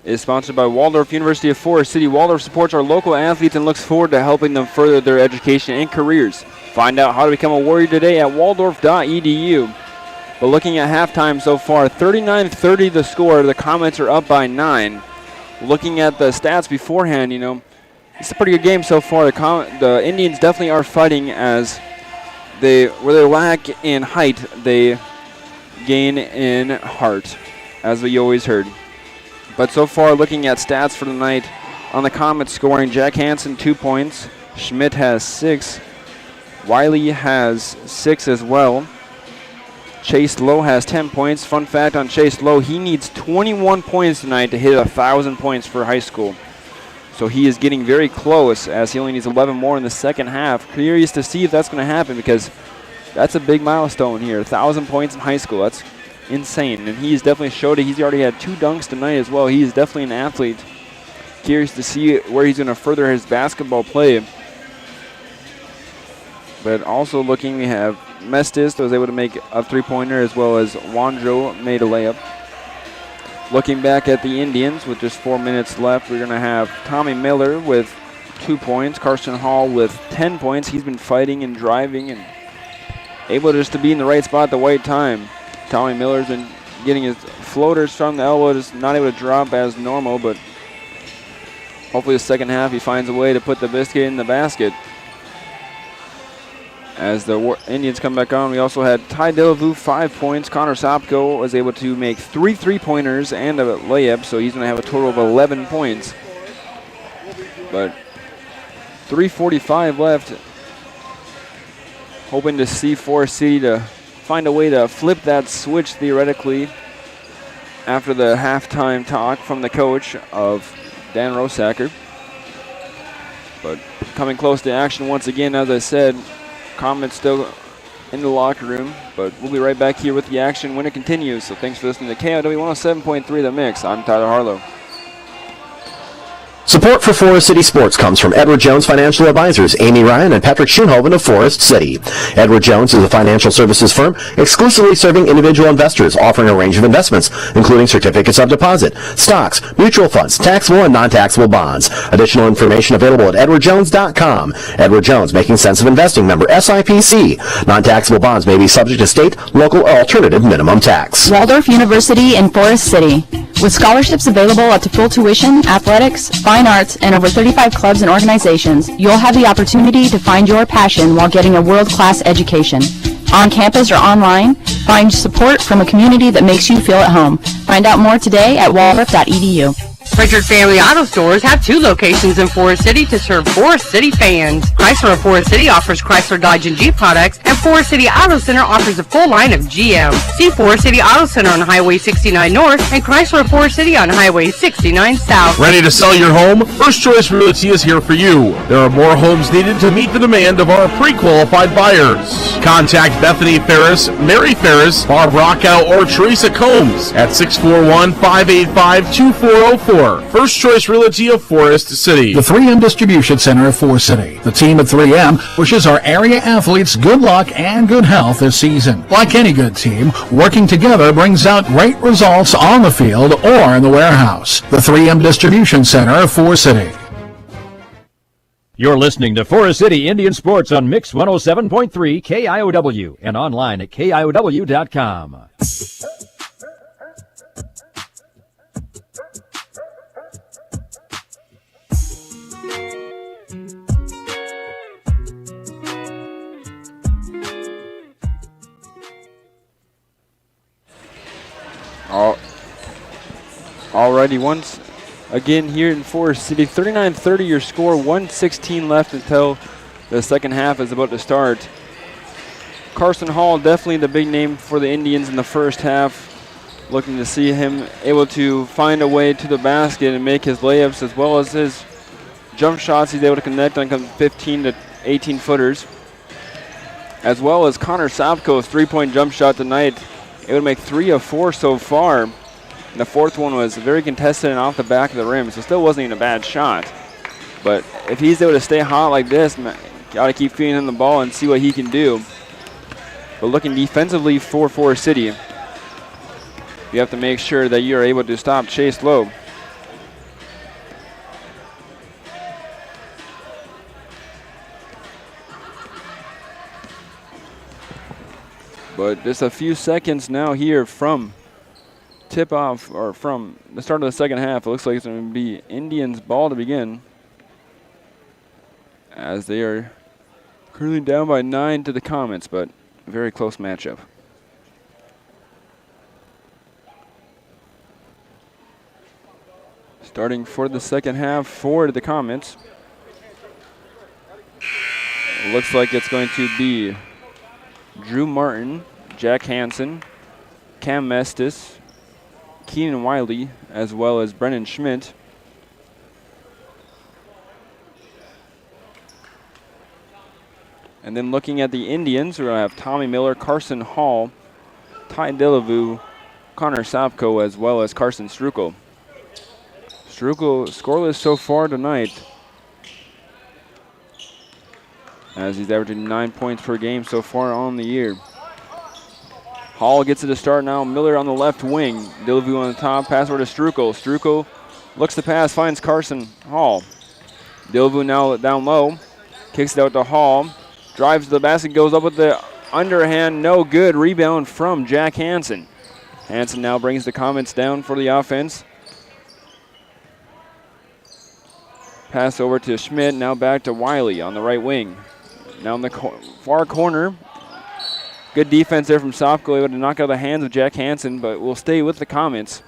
is sponsored by Waldorf University of Forest City. Waldorf supports our local athletes and looks forward to helping them further their education and careers. Find out how to become a Warrior today at waldorf.edu. But looking at halftime so far, 39-30 the score. The Comets are up by 9. Looking at the stats beforehand, you know, it's a pretty good game so far. The Indians definitely are fighting as where they lack in height, they gain in heart, as we always heard. But so far, looking at stats for the night, on the Comets scoring, Jack Hansen 2 points, Schmidt has 6, Wiley has 6 as well. Chase Lowe has 10 points. Fun fact on Chase Lowe, he needs 21 points tonight to hit 1,000 points for high school. So he is getting very close, as he only needs 11 more in the second half. Curious to see if that's going to happen, because that's a big milestone here. 1,000 points in high school. That's insane. And he's definitely showed it. He's already had 2 dunks tonight as well. He's definitely an athlete. Curious to see where he's going to further his basketball play. But also looking, we have Mestis was able to make a 3-pointer, as well as Wandro made a layup. Looking back at the Indians with just 4 minutes left, we're going to have Tommy Miller with 2 points, Carson Hall with 10 points. He's been fighting and driving and able just to be in the right spot at the right time. Tommy Miller's been getting his floaters from the elbow, just not able to drop as normal, but hopefully the second half he finds a way to put the biscuit in the basket. As the Indians come back on, we also had Ty Delavu 5 points. Connor Sopko was able to make 3 3-pointers and a layup, so he's going to have a total of 11 points. But 3:45 left. Hoping to see Forest City to find a way to flip that switch theoretically after the halftime talk from the coach of Dan Rosacker. But coming close to action once again, as I said, Comets still in the locker room, but we'll be right back here with the action when it continues. So thanks for listening to KIOW 107.3 The Mix. I'm Tyler Harlow.
Support for Forest City Sports comes from Edward Jones Financial Advisors, Amy Ryan and Patrick Schoenhoven of Forest City. Edward Jones is a financial services firm exclusively serving individual investors, offering a range of investments, including certificates of deposit, stocks, mutual funds, taxable and non-taxable bonds. Additional information available at edwardjones.com. Edward Jones, making sense of investing, member SIPC. Non-taxable bonds may be subject to state, local, or alternative minimum tax.
Waldorf University in Forest City. With scholarships available up to full tuition, athletics, fine arts, and over 35 clubs and organizations, you'll have the opportunity to find your passion while getting a world-class education. On campus or online, find support from a community that makes you feel at home. Find out more today at waldorf.edu.
Richard Family Auto Stores have 2 locations in Forest City to serve Forest City fans. Chrysler of Forest City offers Chrysler, Dodge, and Jeep products, and Forest City Auto Center offers a full line of GM. See Forest City Auto Center on Highway 69 North and Chrysler of Forest City on Highway 69 South.
Ready to sell your home? First Choice Realty is here for you. There are more homes needed to meet the demand of our pre-qualified buyers. Contact Bethany Ferris, Mary Ferris, Barb Rockow, or Teresa Combs at 641-585-2404. First Choice Realty of Forest City.
The 3M Distribution Center of Forest City. The team at 3M wishes our area athletes good luck and good health this season. Like any good team, working together brings out great results on the field or in the warehouse. The 3M Distribution Center of Forest City.
You're listening to Forest City Indian Sports on Mix 107.3 KIOW and online at KIOW.com.
Alrighty, once again here in Forest City, 39-30 your score, 1:16 left until the second half is about to start. Carson Hall, definitely the big name for the Indians in the first half. Looking to see him able to find a way to the basket and make his layups as well as his jump shots. He's able to connect on 15 to 18 footers. As well as Connor Sapko's 3-point jump shot tonight. Able to make 3 of 4 so far. And the fourth one was very contested and off the back of the rim, so still wasn't even a bad shot. But if he's able to stay hot like this, got to keep feeding him the ball and see what he can do. But looking defensively for Forest City, you have to make sure that you're able to stop Chase Lowe. But just a few seconds now here from tip-off, or from the start of the second half. It looks like it's going to be Indians' ball to begin, as they are currently down by 9 to the Comets, but a very close matchup. Starting for the second half for the Comets. It looks like it's going to be Drew Martin, Jack Hansen, Cam Mestis, Keenan Wiley, as well as Brennan Schmidt. And then looking at the Indians, we're going to have Tommy Miller, Carson Hall, Ty Delavu, Connor Sapko, as well as Carson Strukel. Strukel scoreless so far tonight, as he's averaging 9 points per game so far on the year. Hall gets it to start now. Miller on the left wing. Delavu on the top. Pass over to Strukel. Strukel looks to pass, finds Carson Hall. Delavu now down low. Kicks it out to Hall. Drives to the basket, goes up with the underhand. No good. Rebound from Jack Hansen. Hansen now brings the Comets down for the offense. Pass over to Schmidt. Now back to Wiley on the right wing. Now in the far corner. Good defense there from Sopko, able to knock out the hands of Jack Hansen, but we'll stay with the Comets.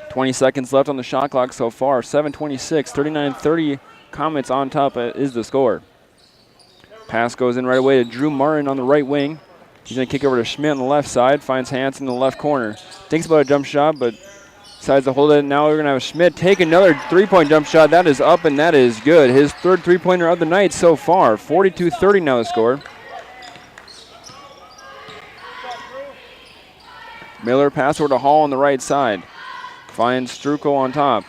20 seconds left on the shot clock so far. 7:26, 39-30. Comets on top is the score. Pass goes in right away to Drew Martin on the right wing. He's going to kick over to Schmidt on the left side. Finds Hansen in the left corner. Thinks about a jump shot, but decides to hold it. Now we're going to have Schmidt take another 3-point jump shot. That is up and that is good. His third 3-pointer of the night so far. 42-30 now the score. Miller pass over to Hall on the right side. Finds Strukel on top.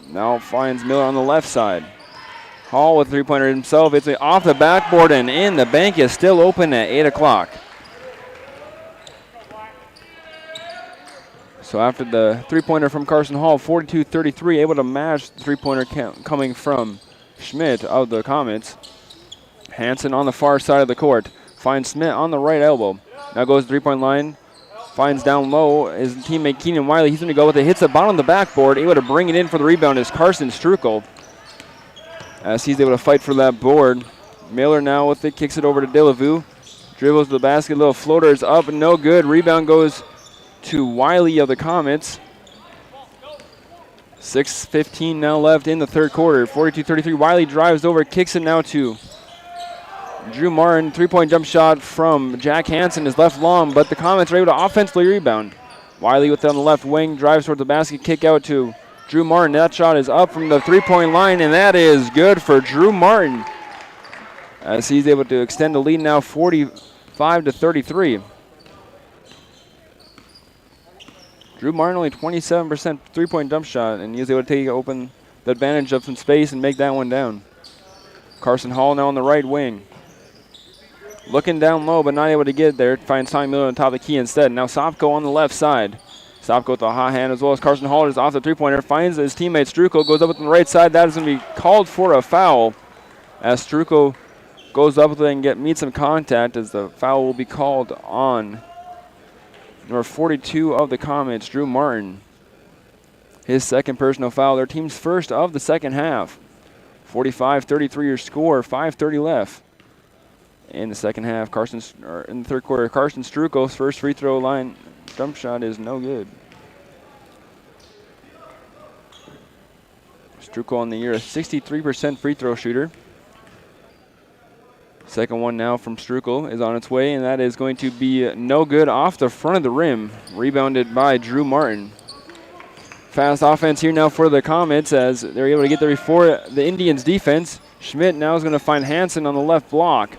Now finds Miller on the left side. Hall with 3-pointer himself. It's off the backboard and in. The bank is still open at 8 o'clock. So after the 3-pointer from Carson Hall, 42-33, able to match the 3-pointer coming from Schmidt of the Comets. Hansen on the far side of the court. Finds Schmidt on the right elbow. Now goes to 3-point line. Finds down low his teammate Keenan Wiley. He's going to go with it. Hits the bottom of the backboard. Able to bring it in for the rebound is Carson Strukel, as he's able to fight for that board. Miller now with it. Kicks it over to Delavu. Dribbles to the basket. Little floater is up and no good. Rebound goes to Wiley of the Comets. 6:15 now left in the third quarter. 42-33. Wiley drives over, kicks it now to Drew Martin. 3-point jump shot from Jack Hansen is left long, but the Comets are able to offensively rebound. Wiley with it on the left wing, drives towards the basket, kick out to Drew Martin. That shot is up from the 3-point line, and that is good for Drew Martin, as he's able to extend the lead now 45-33. Drew Martin only 27% 3-point jump shot, and he was able to take open the advantage of some space and make that one down. Carson Hall now on the right wing. Looking down low, but not able to get there. Finds Tommy Miller on top of the key instead. Now Sopko on the left side. Sopko with a hot hand, as well as Carson Hall is off the 3-pointer. Finds his teammate Strukel, goes up with the right side. That is going to be called for a foul, as Strukel goes up with it and meets some contact, as the foul will be called on number 42 of the Comets, Drew Martin. His second personal foul, their team's first of the second half. 45-33 your score, 5:30 left in the second half. In the third quarter, Carson Strukel's first free throw line jump shot is no good. Strukel on the year, a 63% free throw shooter. Second one now from Strukel is on its way, and that is going to be no good off the front of the rim. Rebounded by Drew Martin. Fast offense here now for the Comets, as they're able to get there before the Indians defense. Schmidt now is going to find Hansen on the left block.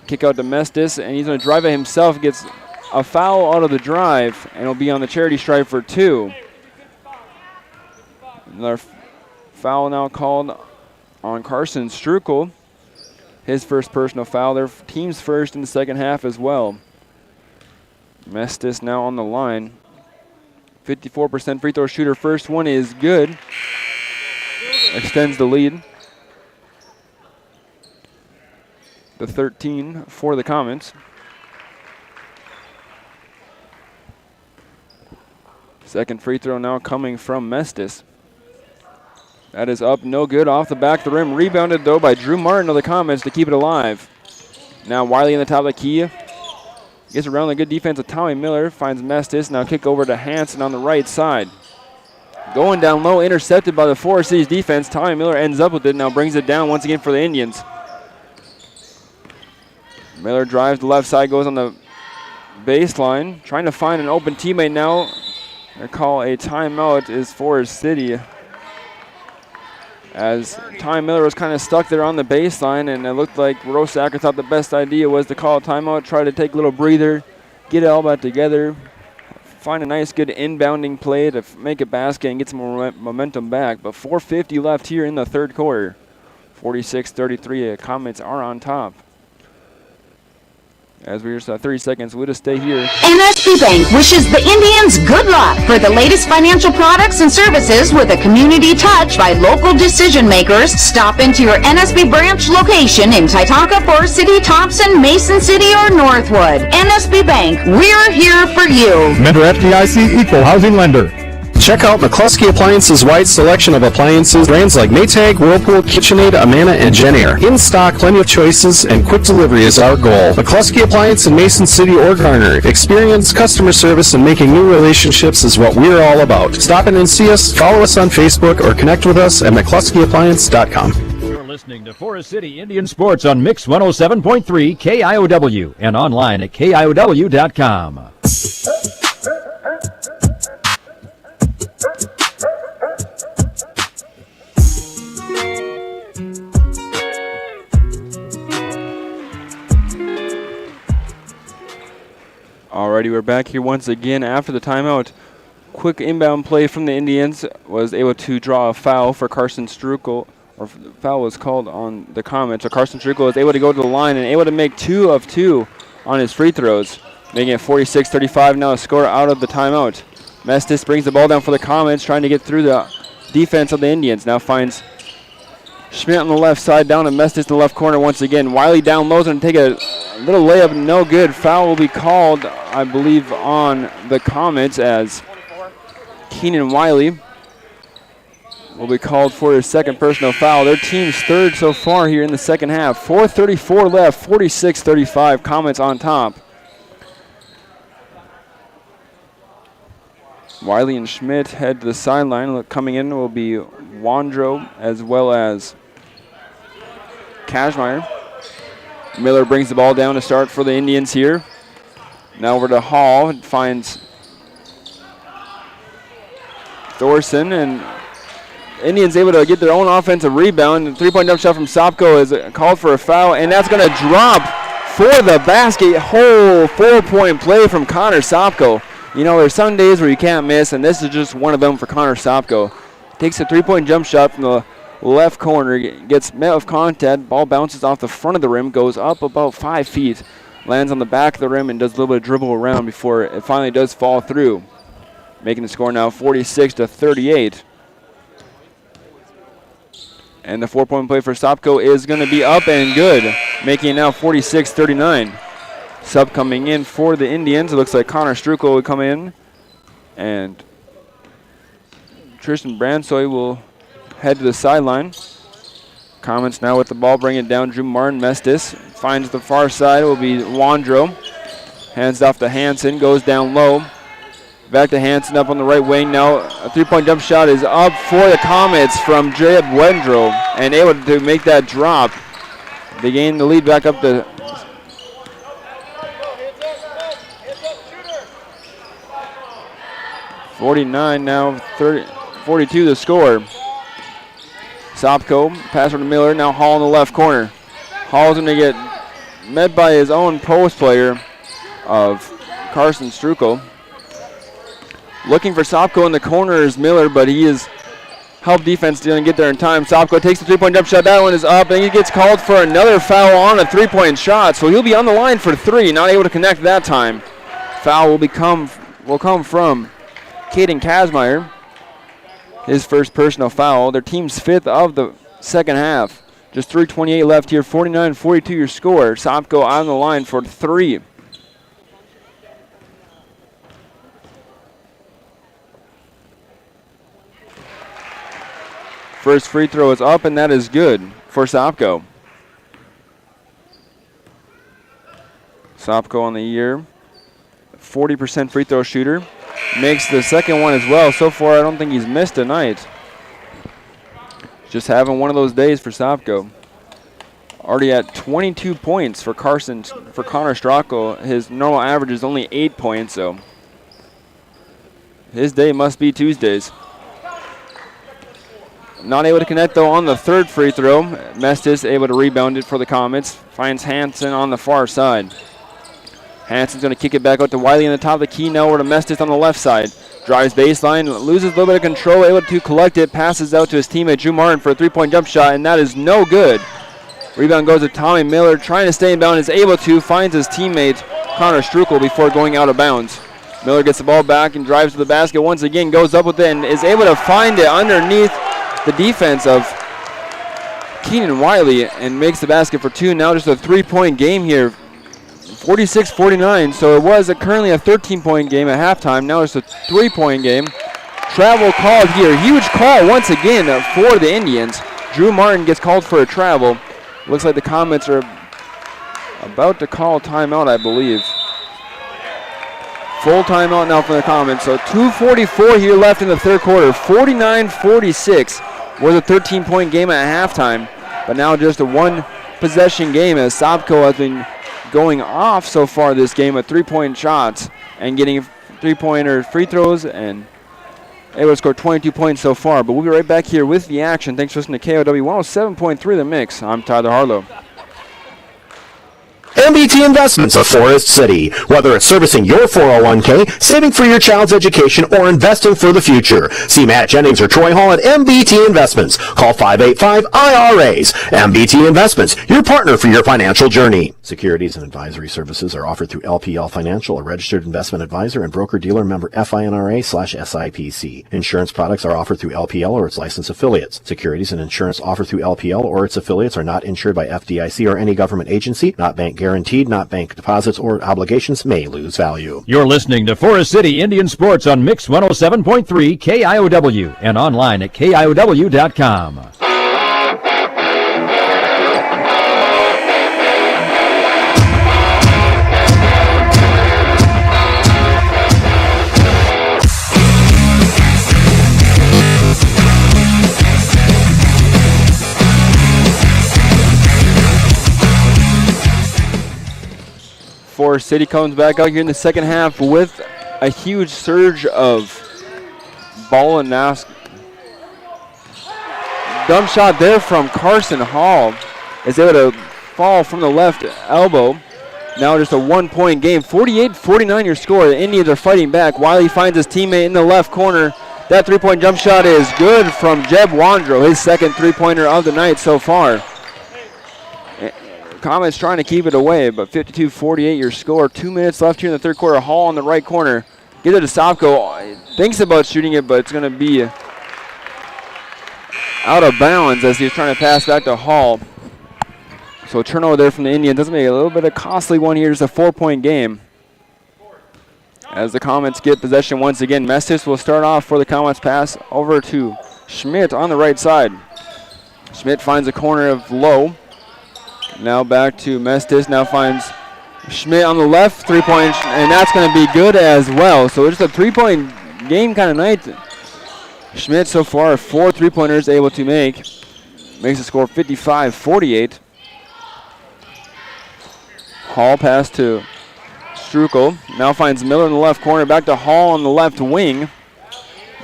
Kick out to Mestis, and he's going to drive it himself. Gets a foul out of the drive, and will be on the charity stripe for 2. Another foul now called on Carson Strukel. His first personal foul. Their team's first in the second half as well. Mestis now on the line. 54% free throw shooter. First one is good. Extends the lead. The 13 for the Comets. Second free throw now coming from Mestis. That is up, no good, off the back of the rim. Rebounded, though, by Drew Martin of the Comets to keep it alive. Now Wiley in the top of the key. Gets around the good defense of Tommy Miller. Finds Mestis. Now kick over to Hansen on the right side. Going down low, intercepted by the Forest City's defense. Tommy Miller ends up with it. Now brings it down once again for the Indians. Miller drives the left side, goes on the baseline. Trying to find an open teammate now. They call a timeout is Forest City, as Tommy Miller was kind of stuck there on the baseline, and it looked like Rosacker thought the best idea was to call a timeout, try to take a little breather, get it all back together, find a nice good inbounding play to make a basket and get some momentum back. But 4:50 left here in the third quarter. 46-33, the Comets are on top. As we're just 30 seconds, we'll just stay here.
NSB Bank wishes the Indians good luck. For the latest financial products and services with a community touch by local decision makers, stop into your NSB branch location in Titanca, Forest City, Thompson, Mason City, or Northwood. NSB Bank, we're here for you.
Member FDIC Equal Housing Lender.
Check out McCluskey Appliances' wide selection of appliances, brands like Maytag, Whirlpool, KitchenAid, Amana, and Jenn-Air. In stock, plenty of choices, and quick delivery is our goal. McCluskey Appliance in Mason City or Garner. Experience, customer service, and making new relationships is what we're all about. Stop in and see us, follow us on Facebook, or connect with us at McCluskeyAppliance.com.
You're listening to Forest City Indian Sports on Mix 107.3 KIOW and online at KIOW.com.
Alrighty, we're back here once again after the timeout. Quick inbound play from the Indians was able to draw a foul for Carson Strukel, or the foul was called on the Comets. So Carson Strukel was able to go to the line and able to make 2 of 2 on his free throws, making it 46-35 now a score out of the timeout. Mestis brings the ball down for the Comets, trying to get through the defense of the Indians. Now finds Schmidt on the left side, down to Mestis in the left corner once again. Wiley down low, and take a little layup, no good. Foul will be called, I believe, on the Comets, as Keenan Wiley will be called for his second personal foul. Their team's third so far here in the second half. 4:34 left, 46-35, Comets on top. Wiley and Schmidt head to the sideline. Coming in will be Wandro as well as Kazmaier. Miller brings the ball down to start for the Indians here. Now over to Hall. It finds Thorson, and Indians able to get their own offensive rebound. The three-point jump shot from Sopko is called for a foul, and that's going to drop for the basket. Whole 4-point play from Connor Sopko. You know, there's some days where you can't miss, and this is just one of them for Connor Sopko. Takes a three-point jump shot from the left corner, gets met with contact, ball bounces off the front of the rim, goes up about 5 feet, lands on the back of the rim, and does a little bit of dribble around before it finally does fall through. Making the score now 46-38. And the 4-point play for Sopko is going to be up and good, making it now 46-39. Sub coming in for the Indians. It looks like Connor Strukel will come in, and Tristan Bransoy will head to the sideline. Comets now with the ball, bring it down. Drew Martin Mestis finds the far side. Will be Wandro. Hands off to Hansen, goes down low. Back to Hansen up on the right wing. Now a three-point jump shot is up for the Comets from Jacob Wendro, and able to make that drop. They gain the lead back up to 49 now, 42 the score. Sopko, pass over to Miller, now Hall in the left corner. Hall's going to get met by his own post player of Carson Strukel. Looking for Sopko in the corner is Miller, but he is help defense didn't get there in time. Sopko takes the three-point jump shot. That one is up, and he gets called for another foul on a three-point shot, so he'll be on the line for three, not able to connect that time. Foul will come from Caden Kazmaier. His first personal foul. Their team's fifth of the second half. Just 3:28 left here. 49-42 your score. Sopko on the line for three. First free throw is up, and that is good for Sopko. Sopko on the year. 40% free throw shooter. Makes the second one as well. So far, I don't think he's missed a night. Just having one of those days for Sopko. Already at 22 points for Connor Strukel. His normal average is only 8 points, so his day must be Tuesdays. Not able to connect, though, on the third free throw. Mestis able to rebound it for the Comets. Finds Hansen on the far side. Hansen's going to kick it back out to Wiley in the top of the key. Now over to Mestis on the left side. Drives baseline, loses a little bit of control, able to collect it, passes out to his teammate Drew Martin for a three-point jump shot, and that is no good. Rebound goes to Tommy Miller, trying to stay in bounds, is able to, finds his teammate Connor Strukel before going out of bounds. Miller gets the ball back and drives to the basket once again, goes up with it, and is able to find it underneath the defense of Keenan Wiley and makes the basket for two. Now just a three-point game here. 46-49, so it was currently a 13-point game at halftime. Now it's a three-point game. Travel called here. Huge call once again for the Indians. Drew Martin gets called for a travel. Looks like the Comets are about to call timeout, I believe. Full timeout now for the Comets. So 2:44 here left in the third quarter. 49-46 was a 13-point game at halftime, but now just a one-possession game as Sopko has been going off so far this game with three-point shots and getting three-pointer free throws and able to score 22 points so far. But we'll be right back here with the action. Thanks for listening to KOW 107.3 The Mix. I'm Tyler Harlow.
MBT Investments of Forest City. Whether it's servicing your 401k, saving for your child's education, or investing for the future. See Matt Jennings or Troy Hall at MBT Investments. Call 585-IRAs. MBT Investments, your partner for your financial journey. Securities and advisory services are offered through LPL Financial, a registered investment advisor and broker-dealer member FINRA/SIPC. Insurance products are offered through LPL or its licensed affiliates. Securities and insurance offered through LPL or its affiliates are not insured by FDIC or any government agency, not bank guaranteed, not bank deposits or obligations, may lose value.
You're listening to Forest City Indian Sports on Mix 107.3 KIOW and online at KIOW.com.
Forest City comes back out here in the second half with a huge surge of ball and mask. Dump shot there from Carson Hall. Is able to fall from the left elbow. Now just a 1-point game. 48-49 your score. The Indians are fighting back. Wiley finds his teammate in the left corner. That three-point jump shot is good from Jeb Wandro, his second three-pointer of the night so far. Comets trying to keep it away, but 52-48 your score. 2 minutes left here in the third quarter. Hall on the right corner. Gives it to Sopko. Thinks about shooting it, but it's going to be out of bounds as he's trying to pass back to Hall. So a turnover there from the Indians. Doesn't make it a little bit of a costly one here. Just a 4-point game. As the Comets get possession once again, Mestis will start off for the Comets. Pass over to Schmidt on the right side. Schmidt finds a corner of Lowe. Now back to Mestis. Now finds Schmidt on the left, 3-point, and that's going to be good as well. So just a 3-point game kind of night. Schmidt so far 4 3-pointers able to make. Makes the score 55-48. Hall pass to Strukel. Now finds Miller in the left corner. Back to Hall on the left wing.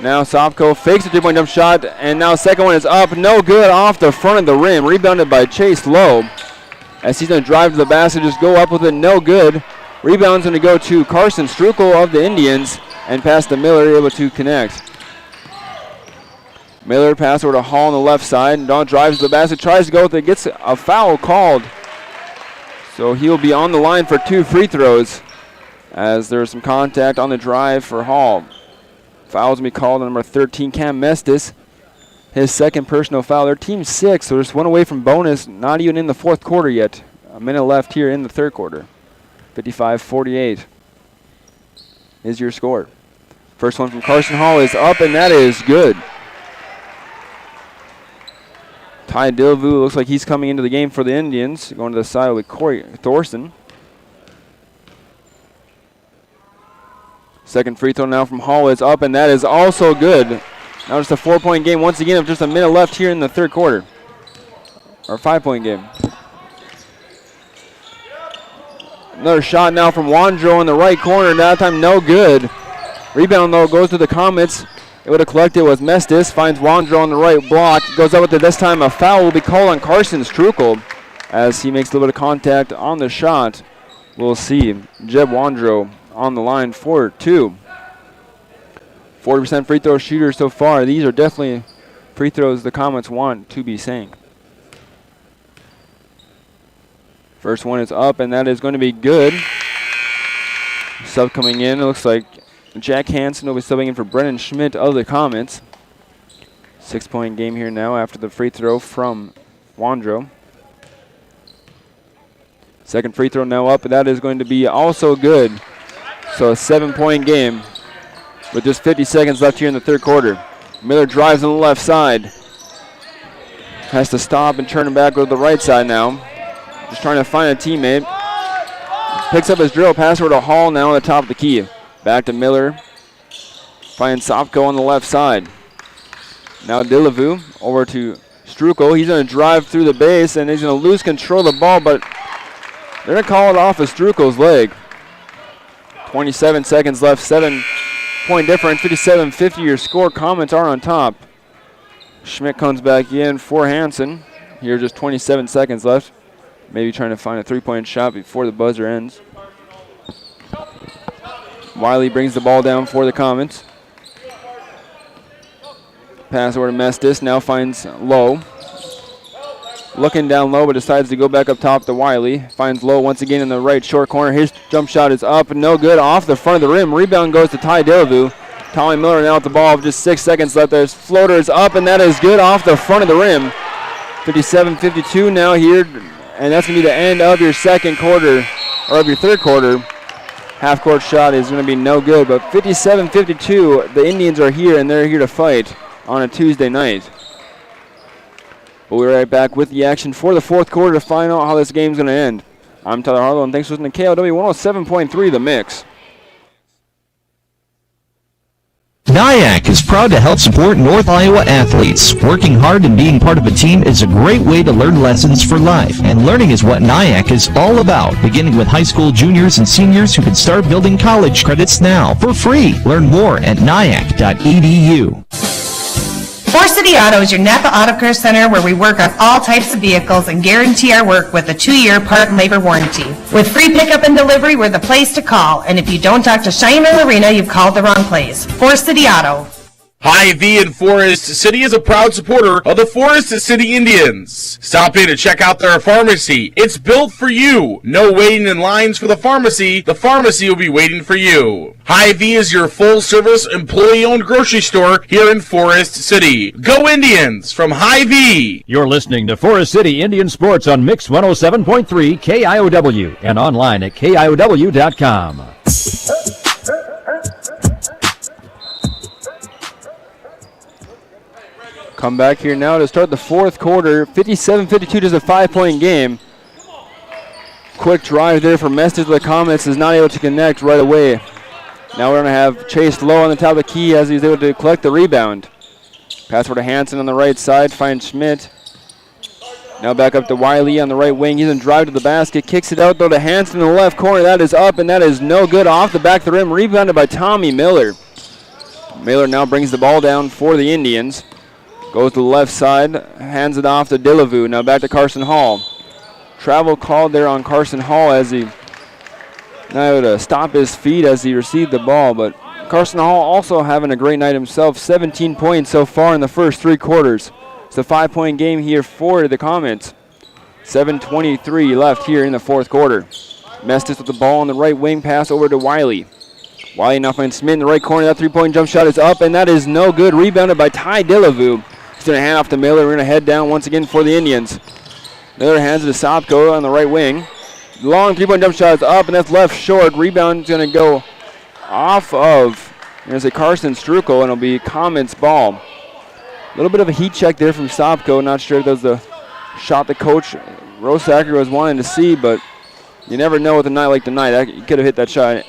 Now Sopko fakes a 3-point jump shot, and now second one is up. No good off the front of the rim. Rebounded by Chase Lowe. As he's going to drive to the basket, just go up with it. No good. Rebound's going to go to Carson Strukel of the Indians, and pass to Miller, able to connect. Miller pass over to Hall on the left side. Dahl drives to the basket, tries to go with it, gets a foul called. So he'll be on the line for 2 free throws as there's some contact on the drive for Hall. Fouls will be called on number 13, Cam Mestis. His second personal foul. Their team's 6, so just one away from bonus, not even in the fourth quarter yet. A minute left here in the third quarter. 55-48 is your score. First one from Carson Hall is up, and that is good. Ty Dilvu looks like he's coming into the game for the Indians. Going to the side with Corey Thorson. Second free throw now from Hall is up, and that is also good. Now just a 4-point game once again of just a minute left here in the third quarter. Or 5-point game. Another shot now from Wandro in the right corner. That time no good. Rebound though goes to the Comets. It would have collected was Mestis. Finds Wandro on the right block. Goes up with it. This time a foul will be called on Carson Strukel as he makes a little bit of contact on the shot. We'll see Jeb Wandro on the line for 2. 40% free throw shooter so far. These are definitely free throws the Comets want to be saying. First one is up, and that is going to be good. Sub coming in. It looks like Jack Hansen will be subbing in for Brennan Schmidt of the Comets. 6-point game here now after the free throw from Wandro. Second free throw now up, and that is going to be also good. So a 7-point game with just 50 seconds left here in the third quarter. Miller drives on the left side. Has to stop and turn him back to the right side now. Just trying to find a teammate. Picks up his drill, pass over to Hall now on the top of the key. Back to Miller. Finds Sopko on the left side. Now Dillavu over to Strukel. He's going to drive through the base, and he's going to lose control of the ball, but they're going to call it off of Strukel's leg. 27 seconds left, 7-point difference, 57-50 your score. Comets are on top. Schmidt comes back in for Hansen. Here just 27 seconds left. Maybe trying to find a 3-point shot before the buzzer ends. Wiley brings the ball down for the Comets. Pass over to Mestis, now finds Lowe. Looking down low, but decides to go back up top to Wiley. Finds Lowe once again in the right short corner. His jump shot is up and no good. Off the front of the rim. Rebound goes to Ty Dillavu. Tommy Miller now at the ball. Just 6 seconds left. There's floater is up, and that is good off the front of the rim. 57-52 now here, and that's going to be the end of your second quarter, or of your third quarter. Half-court shot is going to be no good, but 57-52, the Indians are here, and they're here to fight on a Tuesday night. We'll be right back with the action for the fourth quarter to find out how this game's going to end. I'm Tyler Harlow, and thanks for listening to KLW 107.3 The Mix.
NIAC is proud to help support North Iowa athletes. Working hard and being part of a team is a great way to learn lessons for life, and learning is what NIAC is all about, beginning with high school juniors and seniors who can start building college credits now for free. Learn more at niac.edu.
Forest City Auto is your Napa Auto Care Center where we work on all types of vehicles and guarantee our work with a 2-year part and labor warranty. With free pickup and delivery, we're the place to call. And if you don't talk to Cheyenne or Lorena, you've called the wrong place. Forest City Auto.
Hy-Vee in Forest City is a proud supporter of the Forest City Indians. Stop in and check out their pharmacy. It's built for you. No waiting in lines for the pharmacy. The pharmacy will be waiting for you. Hy-Vee is your full-service, employee-owned grocery store here in Forest City. Go Indians from Hy-Vee.
You're listening to Forest City Indian Sports on Mix 107.3 KIOW and online at KIOW.com.
Come back here now to start the fourth quarter. 57-52, just a 5-point game. Quick drive there for Mestis with the Comets, is not able to connect right away. Now we're going to have Chase Lowe on the top of the key as he's able to collect the rebound. Pass over to Hansen on the right side, finds Schmidt. Now back up to Wiley on the right wing. He's going to drive to the basket, kicks it out though to Hansen in the left corner. That is up and that is no good, off the back of the rim. Rebounded by Tommy Miller. Miller now brings the ball down for the Indians. Goes to the left side, hands it off to Delavu. Now back to Carson Hall. Travel called there on Carson Hall as he now able to stop his feet as he received the ball. But Carson Hall also having a great night himself. 17 points so far in the first 3 quarters. It's a 5-point game here for the Comets. 7:23 left here in the fourth quarter. Mestis with the ball on the right wing, pass over to Wiley. Wiley now finds Smith in the right corner. That 3-point jump shot is up and that is no good. Rebounded by Ty Delavu. He's going to hand off to Miller. We're going to head down once again for the Indians. Miller hands it to Sopko on the right wing. Long 3-point jump shot is up, and that's left short. Rebound is going to go off of, there's a Carson Strukel, and it'll be Comets ball. A little bit of a heat check there from Sopko. Not sure if that was the shot the coach Rosacker was wanting to see, but you never know with a night like tonight. He could have hit that shot.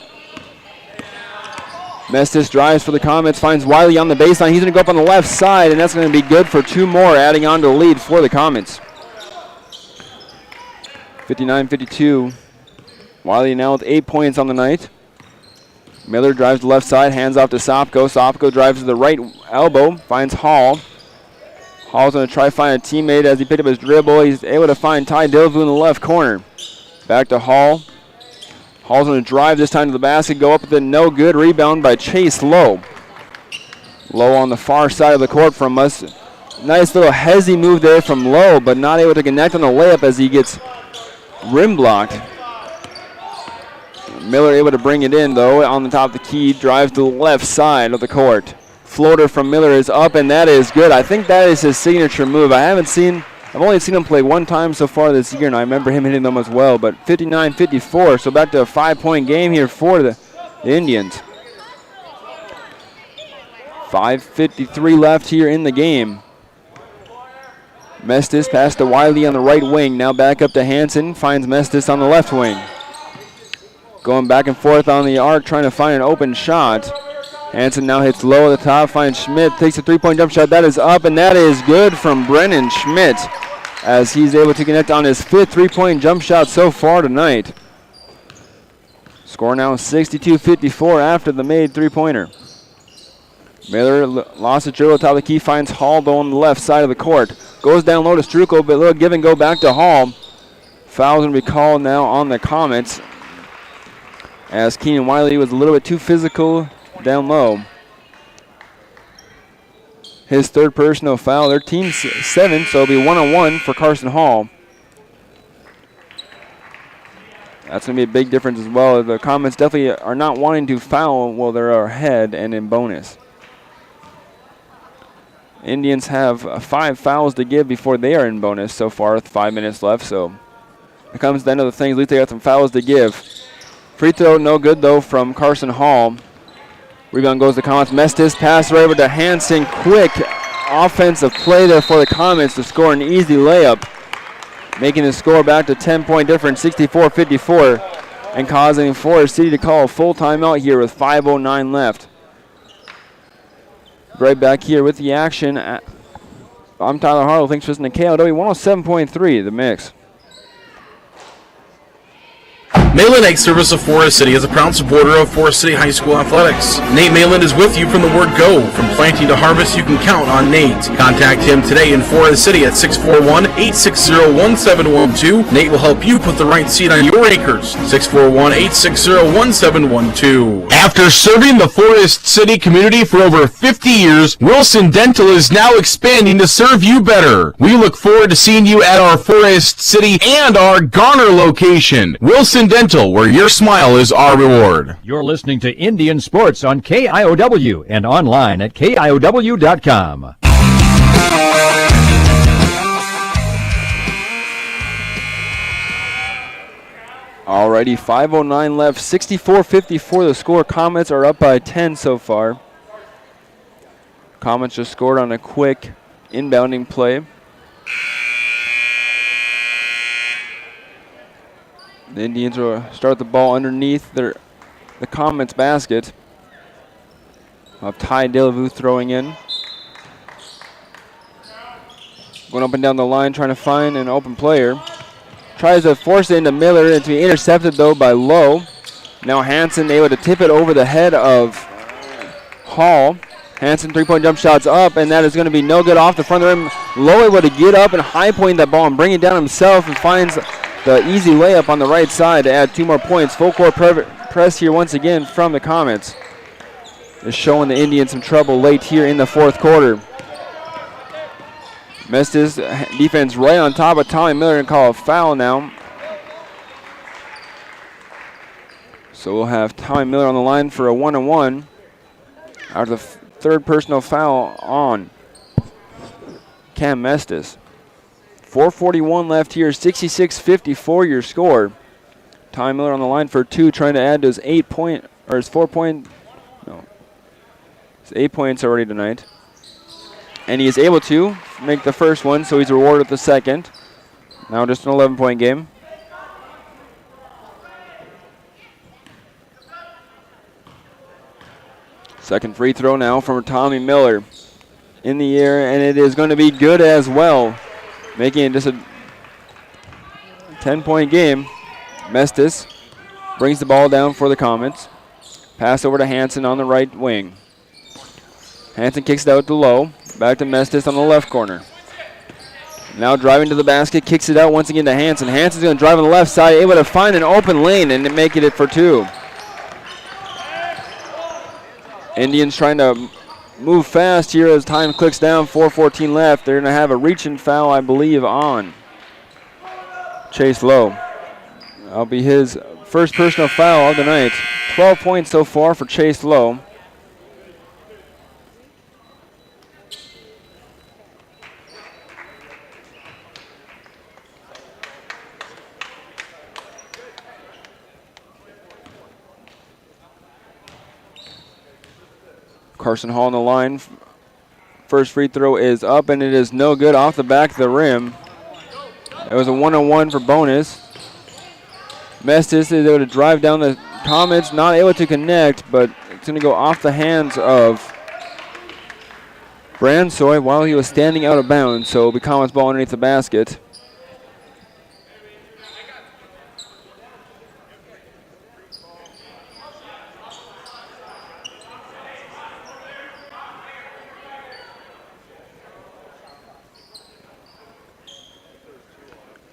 Mestis drives for the Comets, finds Wiley on the baseline. He's going to go up on the left side, and that's going to be good for 2 more, adding on to the lead for the Comets. 59-52. Wiley now with 8 points on the night. Miller drives to the left side, hands off to Sopko. Sopko drives to the right elbow, finds Hall. Hall's going to try to find a teammate as he picked up his dribble. He's able to find Ty Delavu in the left corner. Back to Hall. Hall's going to drive this time to the basket, go up with a no good. Rebound by Chase Lowe. Lowe on the far side of the court from us. Nice little hezzy move there from Lowe, but not able to connect on the layup as he gets rim blocked. Miller able to bring it in though on the top of the key, drives to the left side of the court. Floater from Miller is up and that is good. I think that is his signature move. I've only seen him play one time so far this year, and I remember him hitting them as well. But 59-54, so back to a 5-point game here for the Indians. 5:53 left here in the game. Mestis pass to Wiley on the right wing. Now back up to Hansen, finds Mestis on the left wing. Going back and forth on the arc, trying to find an open shot. Hansen now hits low at the top, finds Schmidt, takes a 3-point jump shot. That is up, and that is good from Brennan Schmidt as he's able to connect on his 5th 3-point jump shot so far tonight. Score now 62-54 after the made 3-pointer. Miller lost the dribble at the top of the key, finds Hall though on the left side of the court. Goes down low to Strukel, but a little give and go back to Hall. Foul's going to be called now on the Comets as Keenan Wiley was a little bit too physical down low. His 3rd personal foul. Their team's 7, so it'll be 1-on-1 for Carson Hall. That's going to be a big difference as well. The Comets definitely are not wanting to foul while they're ahead and in bonus. Indians have 5 fouls to give before they are in bonus so far with 5 minutes left, so it comes to the end of the thing. At least they got some fouls to give. Free throw no good though from Carson Hall. Rebound goes to Comets. Mestis pass right over to Hansen. Quick offensive play there for the Comets to score an easy layup, making the score back to 10-point difference, 64-54, and causing Forest City to call a full timeout here with 5:09 left. right back here with the action. I'm Tyler Harlow. Thanks for listening to KIOW 107.3, The Mix.
Malin Ag Service of Forest City is a proud supporter of Forest City High School athletics. Nate Malin is with you from the word go. From planting to harvest, you can count on Nate. Contact him today in Forest City at 641-860-1712. Nate will help you put the right seed on your acres. 641-860-1712.
After serving the Forest City community for over 50 years, Wilson Dental is now expanding to serve you better. We look forward to seeing you at our Forest City and our Garner location. Wilson Dental, where your smile is our reward.
You're listening to Indian Sports on KIOW and online at KIOW.com.
Alrighty, 5:09 left, 64-54 the score. Comets are up by 10 so far. Comets just scored on a quick inbounding play. The Indians will start the ball underneath the Comets basket. Of Ty Delavu throwing in. Going up and down the line, trying to find an open player. Tries to force it into Miller. It's to be intercepted though by Lowe. Now Hansen able to tip it over the head of Hall. Hansen 3-point jump shots up, and that is going to be no good off the front of the rim. Lowe able to get up and high point that ball and bring it down himself, and finds the easy layup on the right side to add 2 more points. Full court press here once again from the Comets. Is showing the Indians some trouble late here in the fourth quarter. Missed his defense right on top of Tommy Miller and call a foul now. So we'll have Tommy Miller on the line for a 1-on-1 after the third personal foul on Cam Mestis. 4:41 left here, 66-54 your score. Tommy Miller on the line for 2, trying to add to his 8 points already tonight. And he is able to make the first one, so he's rewarded with the second. Now just an 11-point game. Second free throw now from Tommy Miller. In the air, and it is going to be good as well. Making it just a 10-point game. Mestis brings the ball down for the Comets. Pass over to Hansen on the right wing. Hansen kicks it out to Lowe. Back to Mestis on the left corner. Now driving to the basket, kicks it out once again to Hansen. Hansen's going to drive on the left side, able to find an open lane and make it for 2. Indians trying to move fast here as time clicks down. 4:14 left. They're going to have a reach-in foul, I believe, on Chase Lowe. That'll be his first personal foul of the night. 12 points so far for Chase Lowe. Carson Hall on the line. First free throw is up, and it is no good off the back of the rim. It was a 1-on-1 for bonus. Mestis is able to drive down the Comets, not able to connect, but it's going to go off the hands of Bransoy while he was standing out of bounds, so it'll be Comets ball underneath the basket.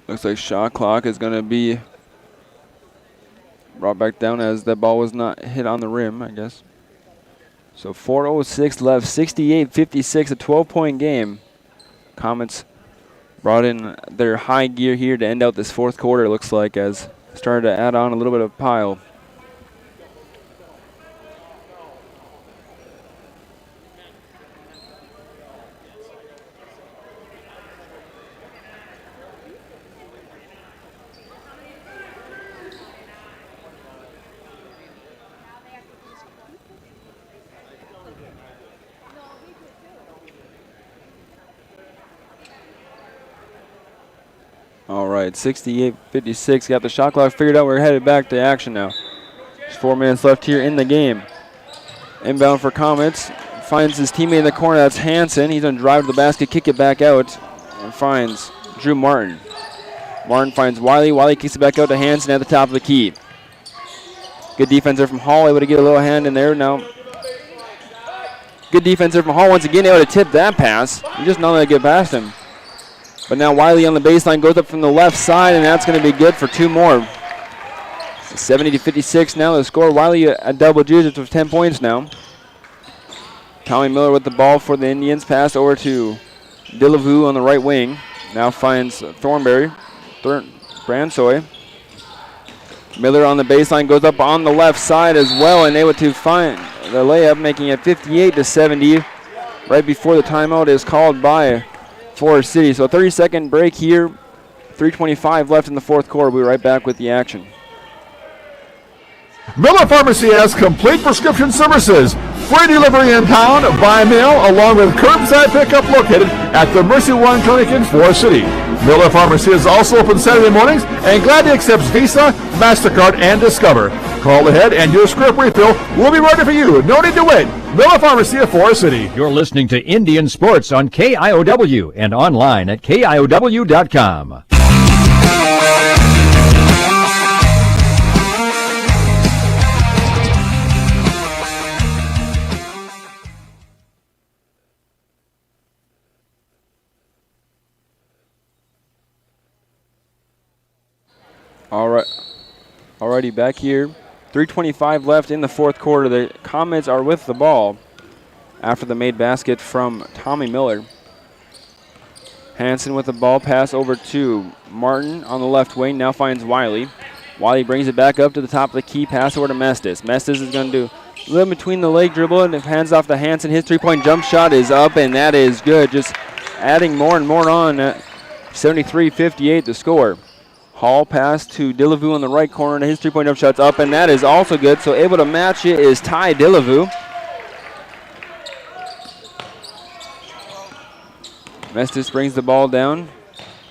Looks like shot clock is going to be brought back down as that ball was not hit on the rim, I guess. So 4:06 left, 68-56, a 12-point game. Comets brought in their high gear here to end out this fourth quarter, it looks like, as started to add on a little bit of pile. All right, 68-56. Got the shot clock figured out. We're headed back to action now. There's 4 minutes left here in the game. Inbound for Comets. finds his teammate in the corner. That's Hansen. He's going to drive to the basket, kick it back out, and finds Drew Martin. Martin finds Wiley. Wiley kicks it back out to Hansen at the top of the key. Good defense there from Hall, able to get a little hand in there now. Good defense there from Hall once again, able to tip that pass. He just not able to get past him. But now Wiley on the baseline goes up from the left side, and that's going to be good for 2 more. 70-56 now the score. Wiley at double digits with 10 points now. Tommy Miller with the ball for the Indians. Pass over to Delavu on the right wing. Now finds Thornberry. Bransoy. Miller on the baseline goes up on the left side as well, and able to find the layup, making it 58-70 right before the timeout is called by Forest City. So a 30-second break here. 3:25 left in the fourth quarter. We'll be right back with the action.
Miller Pharmacy has complete prescription services, free delivery in town, by mail, along with curbside pickup located at the Mercy One Clinic in Forest City. Miller Pharmacy is also open Saturday mornings and gladly accepts Visa, MasterCard, and Discover. Call ahead and your script refill will be ready for you. No need to wait. Miller Pharmacy of Forest City.
You're listening to Indian Sports on KIOW and online at KIOW.com.
Alrighty, back here. 3:25 left in the fourth quarter. The Comets are with the ball after the made basket from Tommy Miller. Hansen with the ball, pass over to Martin on the left wing. Now finds Wiley. Wiley brings it back up to the top of the key. Pass over to Mestis. Mestis is going to do a little between the leg dribble and hands off to Hansen. His three-point jump shot is up, and that is good. Just adding more and more on. 73-58 the score. Hall pass to Delavu on the right corner, and his three-point jump shot's up, and that is also good. So able to match it is Ty Delavu. Mestis brings the ball down.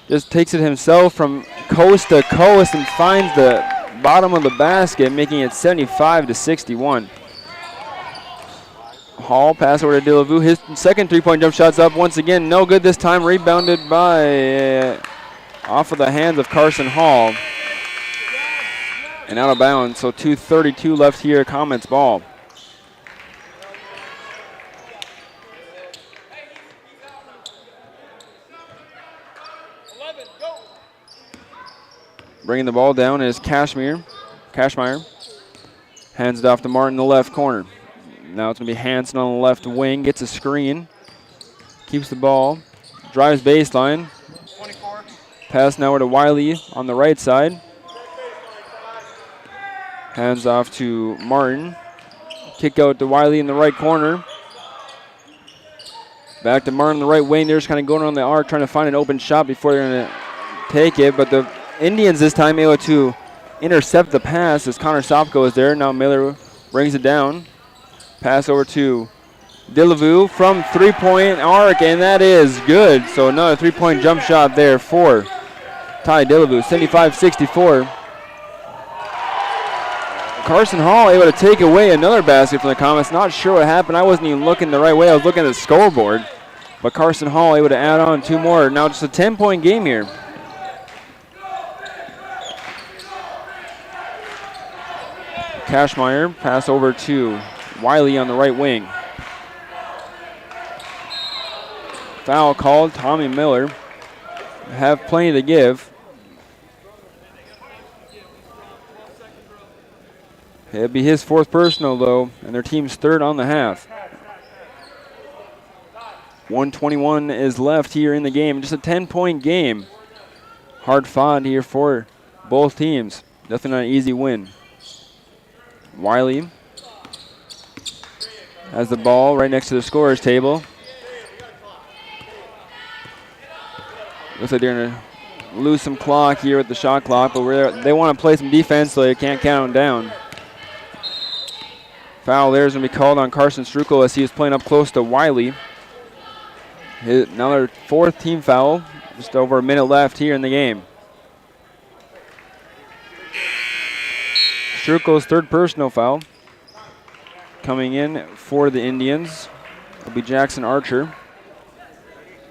Just takes it himself from coast to coast and finds the bottom of the basket, making it 75-61. Hall pass over to Delavu. His second three-point jump shot's up once again. No good this time. Rebounded by... off of the hands of Carson Hall. And out of bounds, so 2:32 left here, Comets ball. Bringing the ball down is Cashmeyer. Hands it off to Martin in the left corner. Now it's going to be Hansen on the left wing. Gets a screen. Keeps the ball. Drives baseline. Pass now over to Wiley on the right side. Hands off to Martin. Kick out to Wiley in the right corner. Back to Martin on the right wing. They're just kind of going on the arc, trying to find an open shot before they're going to take it. But the Indians this time able to intercept the pass as Connor Sopko is there. Now Miller brings it down. Pass over to Delavu from three-point arc, and that is good. So another three-point jump shot there for Ty Delavu, 75-64. Carson Hall able to take away another basket from the Comets. Not sure what happened. I wasn't even looking the right way. I was looking at the scoreboard. But Carson Hall able to add on 2 more. Now just a 10-point game here. Cashmeyer, pass over to Wiley on the right wing. Foul called. Tommy Miller have plenty to give. It'll be his 4th personal, though, and their team's 3rd on the half. 1:21 is left here in the game. Just a 10-point game. Hard fought here for both teams. Definitely not an easy win. Wiley has the ball right next to the scorer's table. Looks like they're going to lose some clock here with the shot clock, but they want to play some defense so they can't count them down. Foul there is going to be called on Carson Strukel as he is playing up close to Wiley. Now their 4th team foul. Just over a minute left here in the game. Strukel's 3rd personal foul coming in for the Indians. It'll be Jackson Archer.